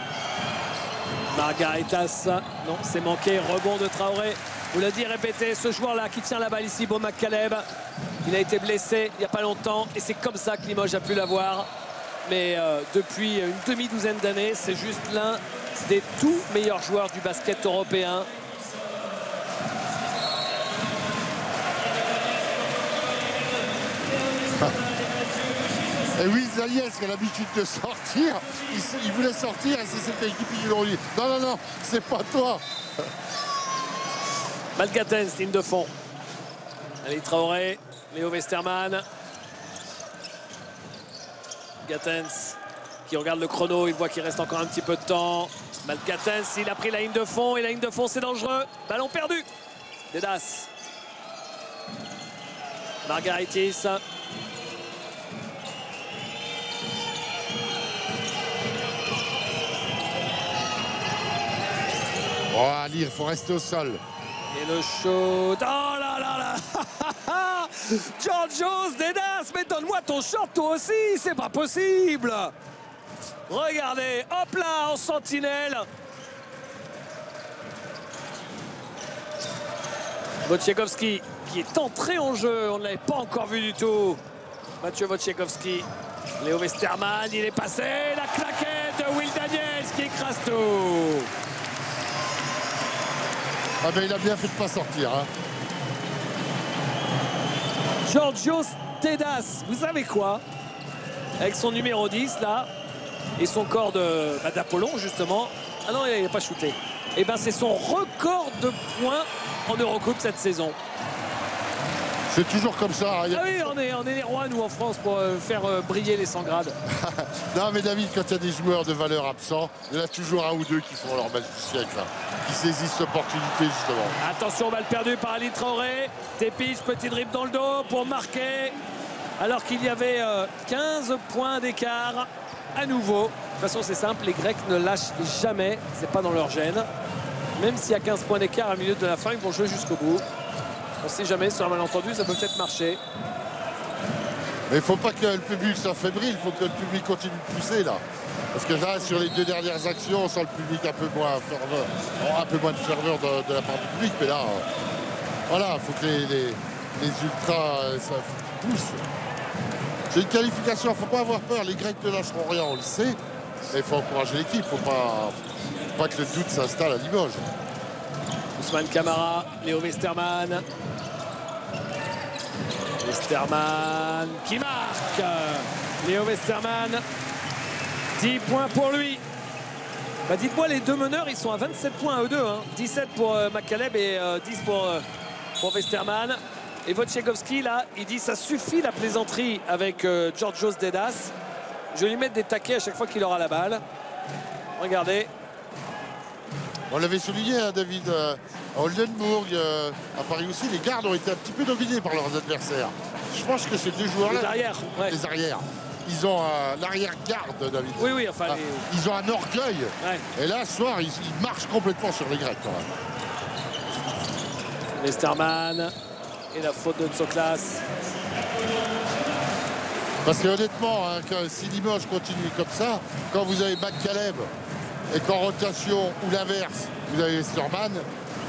Speaker 1: Margaritas. Non, c'est manqué. Rebond de Traoré. On vous l'a dit et répété. Ce joueur-là qui tient la balle ici, Beau McCaleb. Il a été blessé il n'y a pas longtemps. Et c'est comme ça que Limoges a pu l'avoir. Mais depuis une demi-douzaine d'années, c'est juste l'un des tout meilleurs joueurs du basket européen.
Speaker 2: Et oui, Zaliès qui a l'habitude de sortir, il voulait sortir et c'est cette équipe qui lui ont dit non, c'est pas toi.
Speaker 1: Malgatens, ligne de fond. Ali Traoré, Léo Westermann. Gatens qui regarde le chrono, il voit qu'il reste encore un petit peu de temps. Malgatens, il a pris la ligne de fond et la ligne de fond c'est dangereux. Ballon perdu. Dedas. Margaritis.
Speaker 2: Oh, Ali, il faut rester au sol.
Speaker 1: Et le shoot. Oh là là là. Georgios Dedas, mais donne-moi ton short toi aussi, c'est pas possible. Regardez, hop là, en sentinelle. Wojciechowski qui est entré en jeu, on ne l'avait pas encore vu du tout. Mathieu Wojciechowski. Léo Westermann, il est passé. La claquette de Will Daniels qui écrase tout.
Speaker 2: Ah ben il a bien fait de pas sortir. Hein.
Speaker 1: Georgios Dedas, vous savez quoi? Avec son numéro 10 là, et son corps d'Apollon justement. Ah non, il n'a pas shooté. Et ben c'est son record de points en Eurocoupe cette saison.
Speaker 2: C'est toujours comme ça. Hein.
Speaker 1: Ah oui, on est les rois nous en France pour faire briller les 100 grades.
Speaker 2: Non mais David, quand il y a des joueurs de valeur absents, il y en a toujours un ou deux qui font leur match du siècle, hein, qui saisissent l'opportunité justement.
Speaker 1: Attention, balle perdue par Ali Traoré. Tepic, petit dribble dans le dos pour marquer. Alors qu'il y avait 15 points d'écart à nouveau. De toute façon c'est simple, les Grecs ne lâchent jamais, c'est pas dans leur gène. Même s'il y a 15 points d'écart à milieu de la fin, ils vont jouer jusqu'au bout. On ne sait jamais, sur un malentendu, ça peut peut-être marcher.
Speaker 2: Mais il ne faut pas que le public soit fébrile, il faut que le public continue de pousser là. Parce que là, sur les 2 dernières actions, on sent le public un peu moins de ferveur de la part du public. Mais là, voilà, il faut que les ultras ça poussent. C'est une qualification, il ne faut pas avoir peur. Les Grecs ne lâcheront rien, on le sait. Mais il faut encourager l'équipe, il ne faut pas que le doute s'installe à Limoges.
Speaker 1: Ousmane Camara, Léo Westermann. Westermann qui marque. Léo Westermann, 10 points pour lui. Bah, dites-moi, les deux meneurs, ils sont à 27 points à eux deux. Hein. 17 pour McCaleb et 10 pour Westermann. Et Wojciechowski, là, il dit ça suffit la plaisanterie avec Georgios Dedas. Je vais lui mettre des taquets à chaque fois qu'il aura la balle. Regardez.
Speaker 2: On l'avait souligné, hein, David, à Oldenburg, à Paris aussi, les gardes ont été un petit peu dominés par leurs adversaires. Je pense que ces deux joueurs-là,
Speaker 1: Les arrières, ouais.
Speaker 2: les arrières, ils ont l'arrière-garde, David.
Speaker 1: Oui, oui, enfin.
Speaker 2: Ils ont un orgueil.
Speaker 1: Ouais.
Speaker 2: Et là, ce soir, ils marchent complètement sur les Grecs, quand même.
Speaker 1: Westermann et la faute de Tsoklas.
Speaker 2: Parce que honnêtement, hein, si Limoges continue comme ça, quand vous avez McCaleb et qu'en rotation ou l'inverse, vous avez Westermann,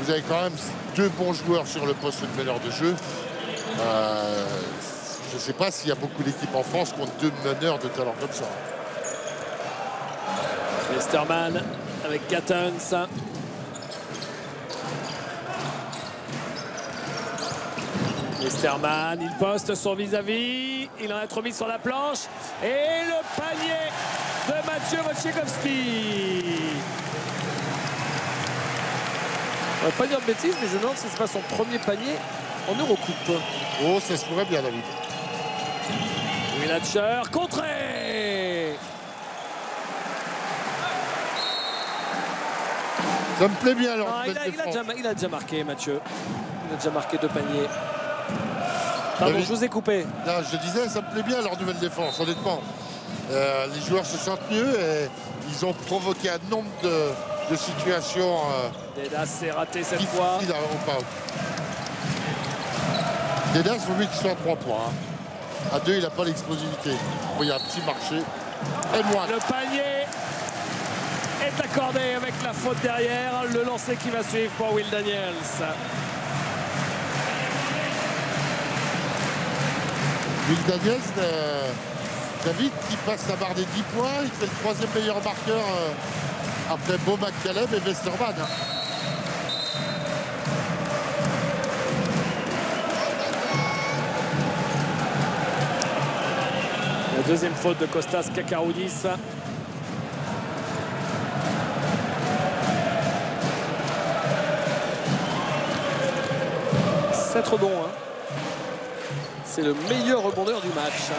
Speaker 2: vous avez quand même deux bons joueurs sur le poste de meneur de jeu. Je ne sais pas s'il y a beaucoup d'équipes en France qui ont deux meneurs de talent comme ça.
Speaker 1: Westermann avec Gatens. Westermann, il poste son vis-à-vis. Il en a trop mis sur la planche. Et le panier de Mathieu Wojciechowski. On va pas dire de bêtises, mais je me demande si ce n'est pas son premier panier en Eurocoupe.
Speaker 2: Oh, ça se pourrait bien, David.
Speaker 1: Wilatcher, contré.
Speaker 2: Ça me plaît bien, alors.
Speaker 1: Il a déjà marqué, Mathieu. Il a déjà marqué 2 paniers. Pardon, je vous ai coupé.
Speaker 2: Non, je disais, ça me plaît bien leur nouvelle défense, honnêtement. Les joueurs se sentent mieux et ils ont provoqué un nombre de situations.
Speaker 1: Dedas s'est raté cette fois.
Speaker 2: Dedas, il vaut mieux qu'il soit à 3 points. Hein. À 2, il n'a pas l'explosivité. Bon, il y a un petit marché. Et moi.
Speaker 1: Le panier est accordé avec la faute derrière. Le lancer qui va suivre pour Will Daniels.
Speaker 2: Will Daniels, David, qui passe la barre des 10 points. Il fait le 3e meilleur marqueur après Beau McCaleb et Westermann.
Speaker 1: La deuxième faute de Kostas Kakaroudis. C'est trop bon, hein. C'est le meilleur rebondeur du match.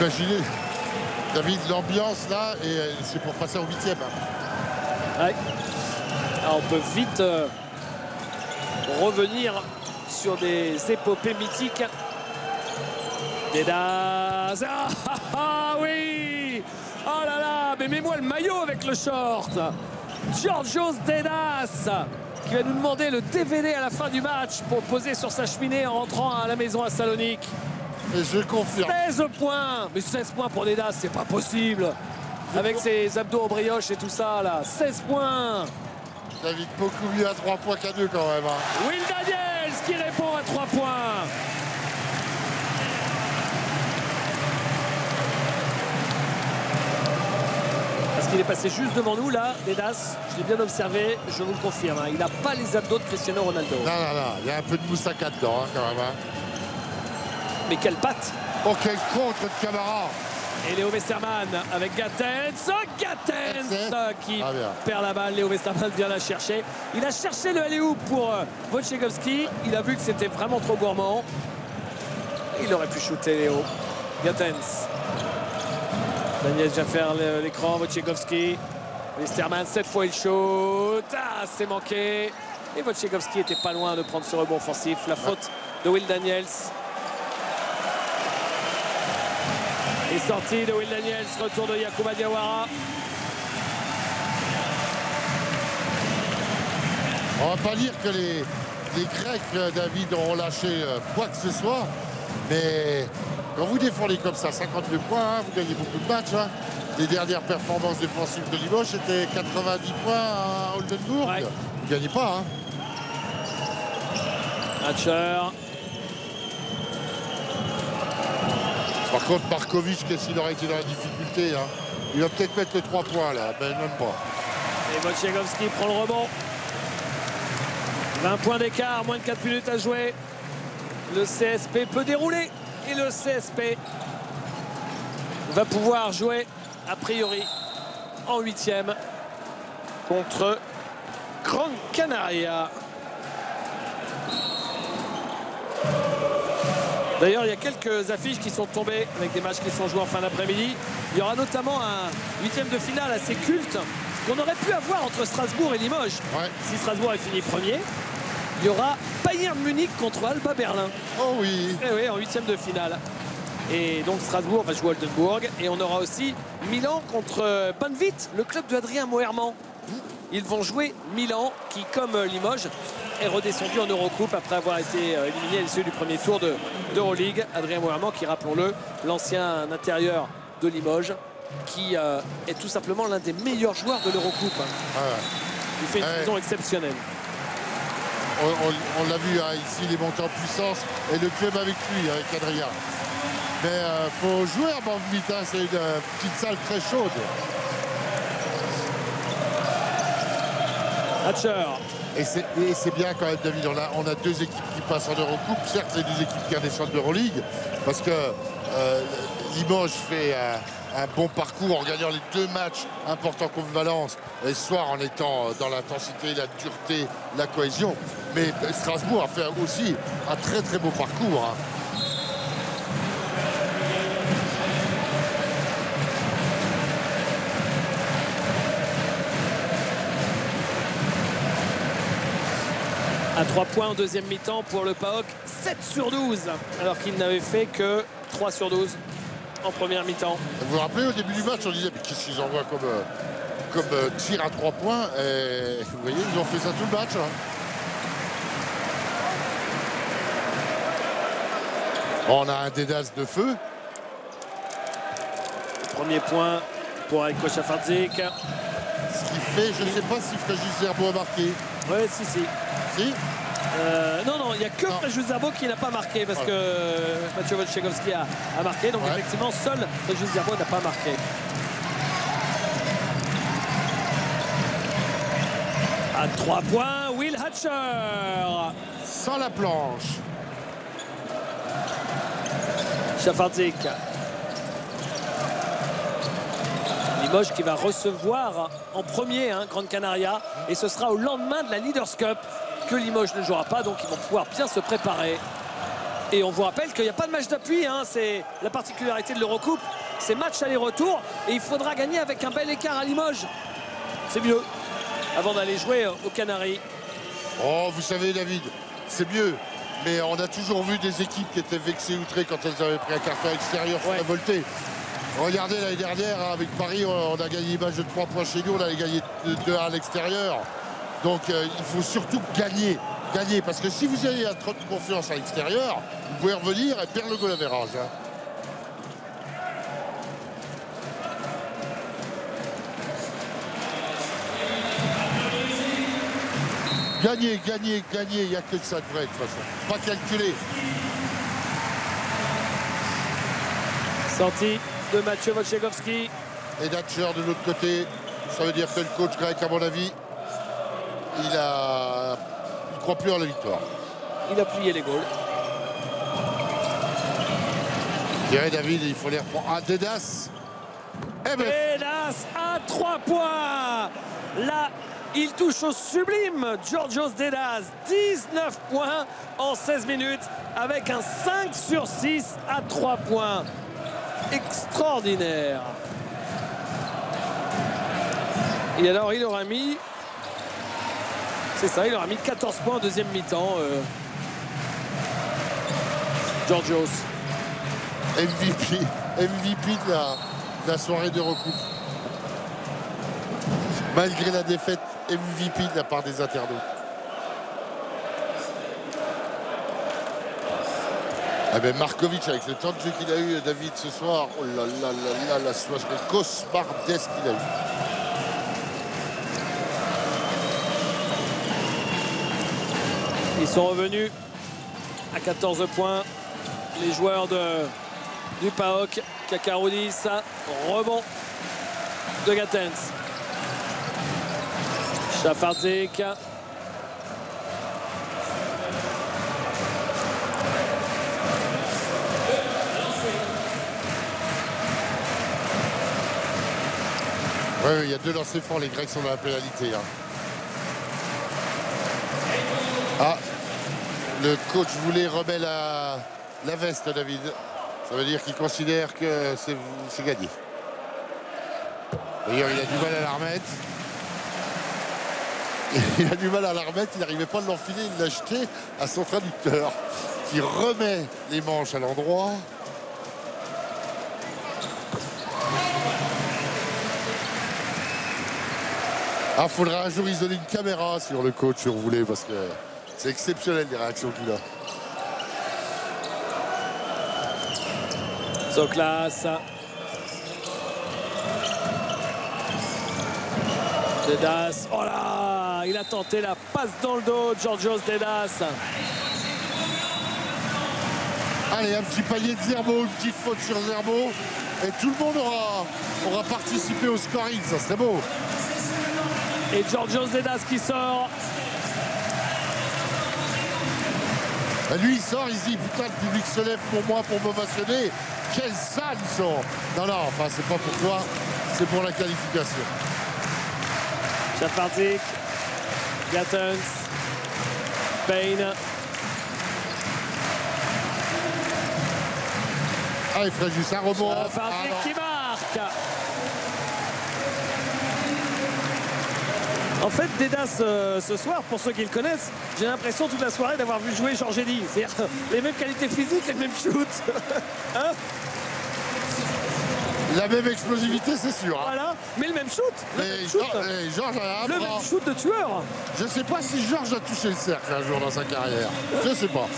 Speaker 2: Imaginez, David, l'ambiance là, et c'est pour passer au 8e.
Speaker 1: Ouais. Alors, on peut vite revenir sur des épopées mythiques. Dedas. Ah oui. Oh là là. Mais mets-moi le maillot avec le short. Georgios Dedas, qui va nous demander le DVD à la fin du match pour poser sur sa cheminée en rentrant à la maison à Salonique.
Speaker 2: Et je confirme.
Speaker 1: 16 points. Mais 16 points pour Dedas, c'est pas possible. Avec ses abdos en brioche et tout ça, là. 16 points.
Speaker 2: David, beaucoup mieux à 3 points qu'à 2 quand même. Hein.
Speaker 1: Will Daniels qui répond à 3 points. Il est passé juste devant nous là, Dedas, je l'ai bien observé, je vous le confirme, hein, il n'a pas les abdos de Cristiano Ronaldo.
Speaker 2: Non, il y a un peu de moussaka dedans hein, quand même. Hein.
Speaker 1: Mais quelle patte!
Speaker 2: Oh, quel contre de Camara!
Speaker 1: Et Léo Westermann avec Gatens, qui perd la balle, Léo Westermann vient la chercher. Il a cherché le alley-oop pour Wojciechowski, il a vu que c'était vraiment trop gourmand. Il aurait pu shooter Léo. Gatens. Daniel vient faire l'écran, Wojciechowski. Westermann, cette fois il shoot. Ah, c'est manqué. Et Wojciechowski était pas loin de prendre ce rebond offensif. La faute de Will Daniels. Et sortie de Will Daniels, retour de Yacouba Diawara.
Speaker 2: On va pas dire que les Grecs, David, ont lâché quoi que ce soit, mais quand vous défendez comme ça, 52 points, hein, vous gagnez beaucoup de matchs. Hein. Les dernières performances défensives de Limoges, c'était 90 points à Oldenburg.
Speaker 1: Ouais.
Speaker 2: Vous ne gagnez pas. Hein.
Speaker 1: Hatcher.
Speaker 2: Par contre, Markovic, qu'est-ce qu'il aurait été dans la difficulté hein. Il va peut-être mettre les 3 points là, mais même pas.
Speaker 1: Et Wojciechowski prend le rebond. 20 points d'écart, moins de 4 minutes à jouer. Le CSP peut dérouler et le CSP va pouvoir jouer a priori en 8e contre Gran Canaria. D'ailleurs, il y a quelques affiches qui sont tombées avec des matchs qui sont joués en fin d'après-midi. Il y aura notamment un 8e de finale assez culte qu'on aurait pu avoir entre Strasbourg et Limoges.
Speaker 2: Ouais.
Speaker 1: Si Strasbourg est fini premier, il y aura Bayern Munich contre Alba Berlin.
Speaker 2: Oh oui.
Speaker 1: Eh oui, en 8e de finale. Et donc Strasbourg va jouer à Oldenburg. Et on aura aussi Milan contre Banvit, le club de Adrien Moerman. Ils vont jouer Milan, qui, comme Limoges, est redescendu en Eurocoupe après avoir été éliminé à l'issue du premier tour d'Euroleague. Adrien Moerman, qui, rappelons-le, l'ancien intérieur de Limoges, qui est tout simplement l'un des meilleurs joueurs de l'Eurocoupe. Il fait une saison exceptionnelle.
Speaker 2: On l'a vu hein, ici, il est monté en puissance et le club avec lui, avec Adrien. Mais faut jouer à Banvit, hein, c'est une petite salle très chaude.
Speaker 1: Hatcher.
Speaker 2: Et c'est bien quand même, David, on a deux équipes qui passent en Eurocoupe. Certes, c'est deux équipes qui redescendent d'Euroleague, parce que Limoges fait un bon parcours en gagnant les deux matchs importants contre Valence, et ce soir en étant dans l'intensité, la dureté, la cohésion. Mais Strasbourg a fait aussi un très très beau parcours. Hein.
Speaker 1: À 3 points en deuxième mi-temps pour le PAOK, 7 sur 12, alors qu'il n'avait fait que 3 sur 12 en première mi-temps.
Speaker 2: Vous vous rappelez, au début du match, on disait mais qu'est-ce qu'ils envoient comme tir à 3 points, et vous voyez, ils ont fait ça tout le match. Hein. Bon, on a un Dedas de feu.
Speaker 1: Premier point pour Aiko Šafardzik.
Speaker 2: Ce qui fait, je ne sais pas si Fréjus Zerbo a marqué.
Speaker 1: Oui, si.
Speaker 2: Si
Speaker 1: non, il n'y a que Fréjus Zerbo qui n'a pas marqué, parce que Mathieu Wojciechowski a marqué. Donc effectivement, seul Fréjus Zerbo n'a pas marqué. À 3 points, Will Hatcher.
Speaker 2: Sans la planche.
Speaker 1: Šafardzik. Limoges qui va recevoir en premier Gran Canaria, et ce sera au lendemain de la Leaders Cup que Limoges ne jouera pas, donc ils vont pouvoir bien se préparer. Et on vous rappelle qu'il n'y a pas de match d'appui, hein, c'est la particularité de l'Eurocoupe, c'est match aller-retour, et il faudra gagner avec un bel écart à Limoges. C'est mieux, avant d'aller jouer aux Canaries.
Speaker 2: Oh, vous savez, David, c'est mieux. Mais on a toujours vu des équipes qui étaient vexées, outrées quand elles avaient pris un carton extérieur révolté. Regardez l'année dernière, avec Paris, on a gagné une match de 3 points chez nous, on a gagné 2-1 à l'extérieur. Donc il faut surtout gagner. Parce que si vous avez trop de confiance à l'extérieur, vous pouvez revenir et perdre le goal average. Hein. Gagner, il n'y a que ça de vrai de toute façon. Pas calculer.
Speaker 1: Sortie de Mathieu Wojciechowski.
Speaker 2: Et Hatcher de l'autre côté. Ça veut dire que le coach grec, à mon avis, il croit plus en la victoire.
Speaker 1: Il a plié les goals.
Speaker 2: Je dirais, David, il faut les reprendre. Ah, Dedas.
Speaker 1: Dedas à 3 points. Là, il touche au sublime Georgios Dedas. 19 points en 16 minutes avec un 5 sur 6 à 3 points. Extraordinaire. Et alors, il aura mis... C'est ça, il aura mis 14 points en deuxième mi-temps. Georgios.
Speaker 2: MVP de la soirée d'Eurocoupe. Malgré la défaite, MVP de la part des internautes. Ah ben Markovic, avec le temps de jeu qu'il a eu, David, ce soir, oh là là là là, la soirée cauchemardesque qu'il a eu.
Speaker 1: Ils sont revenus à 14 points. Les joueurs du PAOK. Kakaroudis, rebond de Gatens. Šafardzik.
Speaker 2: Oui, il y a 2 lancers francs, les Grecs sont dans la pénalité. Hein. Ah, le coach voulait remettre la veste, David. Ça veut dire qu'il considère que c'est gagné. D'ailleurs, il a du mal à la remettre. Il a du mal à la remettre, il n'arrivait pas à l'enfiler, il l'a jeté à son traducteur qui remet les manches à l'endroit. Ah, faudra un jour isoler une caméra sur le coach si on voulait, parce que c'est exceptionnel les réactions qu'il a.
Speaker 1: Soklas. Dedas. Oh là, il a tenté la passe dans le dos de Georgios Dedas.
Speaker 2: Allez, un petit panier de Zerbo, une petite faute sur Zerbo. Et tout le monde aura participé au scoring, ça serait beau.
Speaker 1: Et Georgios Dedas qui sort.
Speaker 2: Lui, il sort, il se dit, putain, le public se lève pour moi, pour m'ovationner. Quelle salle ils sont. Non, non, enfin, c'est pas pour toi, c'est pour la qualification.
Speaker 1: Chafardik, Gatens, Payne.
Speaker 2: Ah, il ferait juste un rebond.
Speaker 1: Chafardik qui marque. En fait, Dedas, ce soir, pour ceux qui le connaissent, j'ai l'impression toute la soirée d'avoir vu jouer Georges Eddy. C'est-à-dire les mêmes qualités physiques, les mêmes shoots. Hein?
Speaker 2: La même explosivité, c'est sûr. Hein.
Speaker 1: Voilà, mais le même shoot. Le même shoot,
Speaker 2: Georges a un
Speaker 1: le
Speaker 2: bras.
Speaker 1: même shoot de tueur.
Speaker 2: Je sais pas si Georges a touché le cercle un jour dans sa carrière. Je sais pas.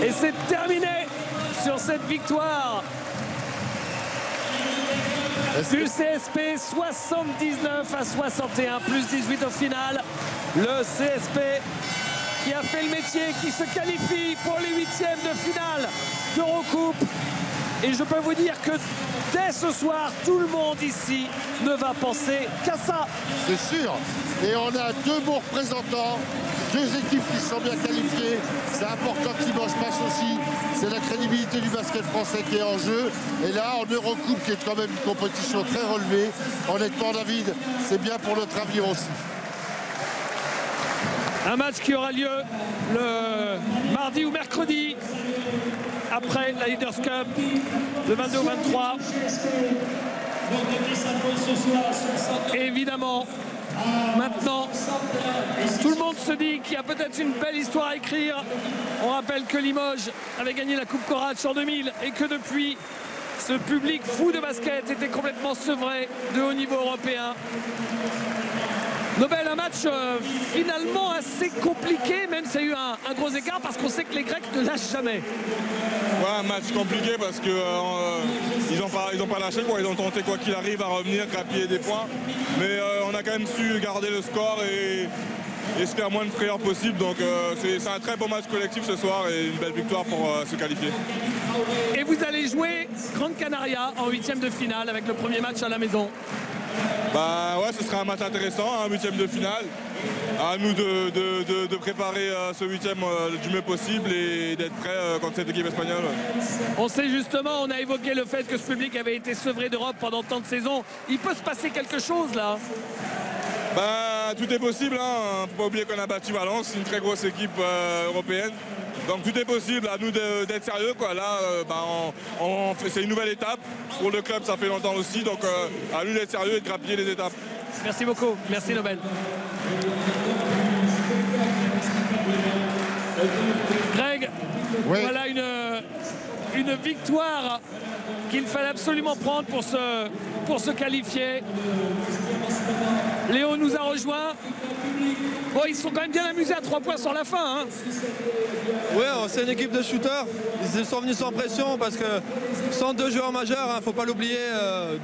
Speaker 1: Et c'est terminé sur cette victoire du CSP, 79-61, plus 18 au final. Le CSP qui a fait le métier, qui se qualifie pour les 8e de finale d'Eurocoupe. Et je peux vous dire que dès ce soir, tout le monde ici ne va penser qu'à ça.
Speaker 2: C'est sûr. Et on a 2 bons représentants, 2 équipes qui sont bien qualifiées. C'est important que Limoges passe aussi. C'est la crédibilité du basket français qui est en jeu. Et là, en Eurocoupe, qui est quand même une compétition très relevée, honnêtement, David, c'est bien pour notre avenir aussi.
Speaker 1: Un match qui aura lieu le mardi ou mercredi après la Leaders Cup, le 22 au 23. Et évidemment, maintenant, tout le monde se dit qu'il y a peut-être une belle histoire à écrire. On rappelle que Limoges avait gagné la Coupe Korac en 2000 et que depuis, ce public fou de basket était complètement sevré de haut niveau européen. Nobel, un match finalement assez compliqué, même s'il y a eu un gros écart, parce qu'on sait que les Grecs ne lâchent jamais.
Speaker 5: Ouais, un match compliqué parce que ils ont pas lâché, quoi. Ils ont tenté quoi qu'il arrive à revenir, grappiller des points. Mais on a quand même su garder le score et se faire moins de frayeur possible. Donc c'est un très beau match collectif ce soir et une belle victoire pour se qualifier.
Speaker 1: Et vous allez jouer Grande Canaria en 8e de finale avec le premier match à la maison.
Speaker 5: Bah ouais, ce sera un match intéressant, un 8e de finale. À nous de préparer ce 8e du mieux possible et d'être prêt contre cette équipe espagnole.
Speaker 1: On sait justement, on a évoqué le fait que ce public avait été sevré d'Europe pendant tant de saisons. Il peut se passer quelque chose là.
Speaker 5: Bah, tout est possible, hein. Faut pas oublier qu'on a battu Valence, une très grosse équipe européenne. Donc tout est possible, à nous d'être sérieux, quoi. Là, c'est une nouvelle étape. Pour le club, ça fait longtemps aussi. Donc à nous d'être sérieux et de grappiller les étapes.
Speaker 1: Merci beaucoup. Merci Nobel. Greg,
Speaker 2: Oui.
Speaker 1: voilà une victoire qu'il fallait absolument prendre pour se qualifier. Léo nous a rejoint. Bon, ils sont quand même bien amusés à 3 points sur la fin. Hein.
Speaker 7: Oui, c'est une équipe de shooters. Ils sont venus sans pression parce que sans 2 joueurs majeurs, il ne faut pas l'oublier,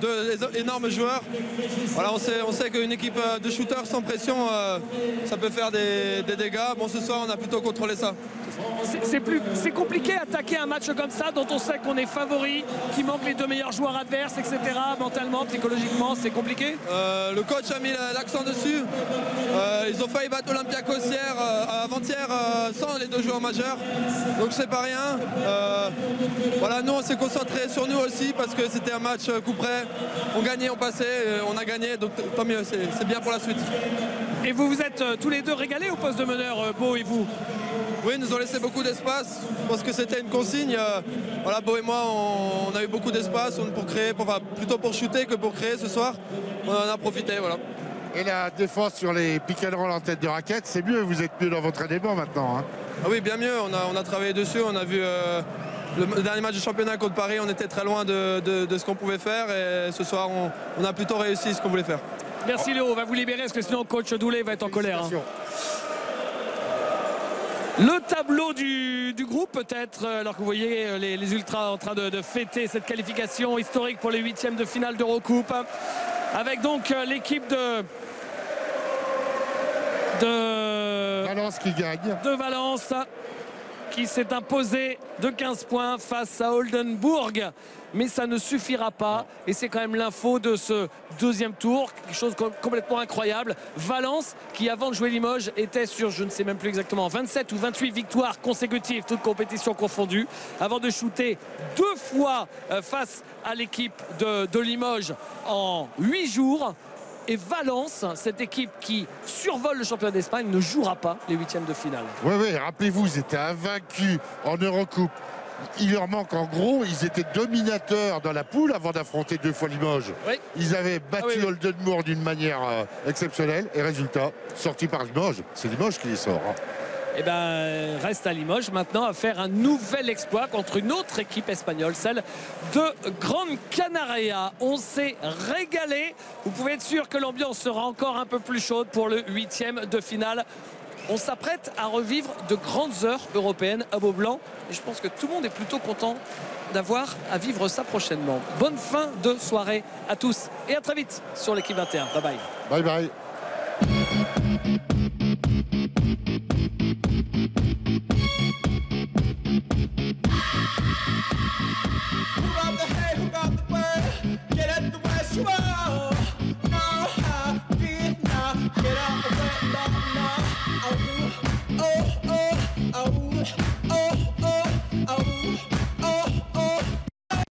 Speaker 7: 2 énormes joueurs. Voilà, on sait qu'une équipe de shooters sans pression, ça peut faire des dégâts. Bon, ce soir, on a plutôt contrôlé ça.
Speaker 1: C'est compliqué d'attaquer un match comme ça, dont on sait qu'on est favori, qu'il manque les 2 meilleurs joueurs adverses, etc. Mentalement, psychologiquement, c'est compliqué.
Speaker 7: Le coach a mis l'accent dessus. Ils ont failli battre Olympiakos hier, avant-hier, sans les 2 joueurs majeurs. Donc c'est pas rien. Voilà, nous on s'est concentré sur nous aussi parce que c'était un match coup près. On gagnait, on passait, on a gagné, donc tant mieux, c'est bien pour la suite.
Speaker 1: Et vous vous êtes tous les deux régalés au poste de meneur, Beau et vous?
Speaker 7: Oui, ils nous ont laissé beaucoup d'espace. Je pense que c'était une consigne. Voilà, Beau et moi, on a eu beaucoup d'espace pour créer, plutôt pour shooter que pour créer ce soir. On en a profité, voilà.
Speaker 2: Et la défense sur les pick and roll en tête de raquette, c'est mieux, vous êtes mieux dans votre élément maintenant. Hein.
Speaker 7: Ah oui, bien mieux, on a travaillé dessus, on a vu le dernier match de championnat contre Paris, on était très loin de ce qu'on pouvait faire et ce soir on a plutôt réussi ce qu'on voulait faire.
Speaker 1: Merci Léo, on va vous libérer parce que sinon coach Doulet va être en colère. Hein. Le tableau du groupe peut-être, alors que vous voyez les Ultras en train de fêter cette qualification historique pour les 8e de finale d'Eurocoupe. Avec donc l'équipe de
Speaker 2: Valence qui gagne.
Speaker 1: De Valence qui s'est imposée de 15 points face à Oldenburg. Mais ça ne suffira pas. Et c'est quand même l'info de ce 2e tour. Quelque chose de complètement incroyable. Valence, qui avant de jouer Limoges, était sur, je ne sais même plus exactement, 27 ou 28 victoires consécutives, toutes compétitions confondues, avant de shooter 2 fois face à l'équipe de Limoges en 8 jours. Et Valence, cette équipe qui survole le championnat d'Espagne, ne jouera pas les 8e de finale.
Speaker 2: Oui, rappelez-vous, ils étaient invaincus en Eurocoupe. Il leur manque en gros, ils étaient dominateurs dans la poule avant d'affronter 2 fois Limoges.
Speaker 1: Oui.
Speaker 2: Ils avaient battu Oldenburg d'une manière exceptionnelle. Et résultat, sorti par Limoges. C'est Limoges qui les sort. Hein.
Speaker 1: Eh bien, reste à Limoges maintenant à faire un nouvel exploit contre une autre équipe espagnole, celle de Gran Canaria. On s'est régalé. Vous pouvez être sûr que l'ambiance sera encore un peu plus chaude pour le 8e de finale. On s'apprête à revivre de grandes heures européennes à Beaublanc. Et je pense que tout le monde est plutôt content d'avoir à vivre ça prochainement. Bonne fin de soirée à tous et à très vite sur l'équipe 21. Bye bye.
Speaker 2: Bye bye.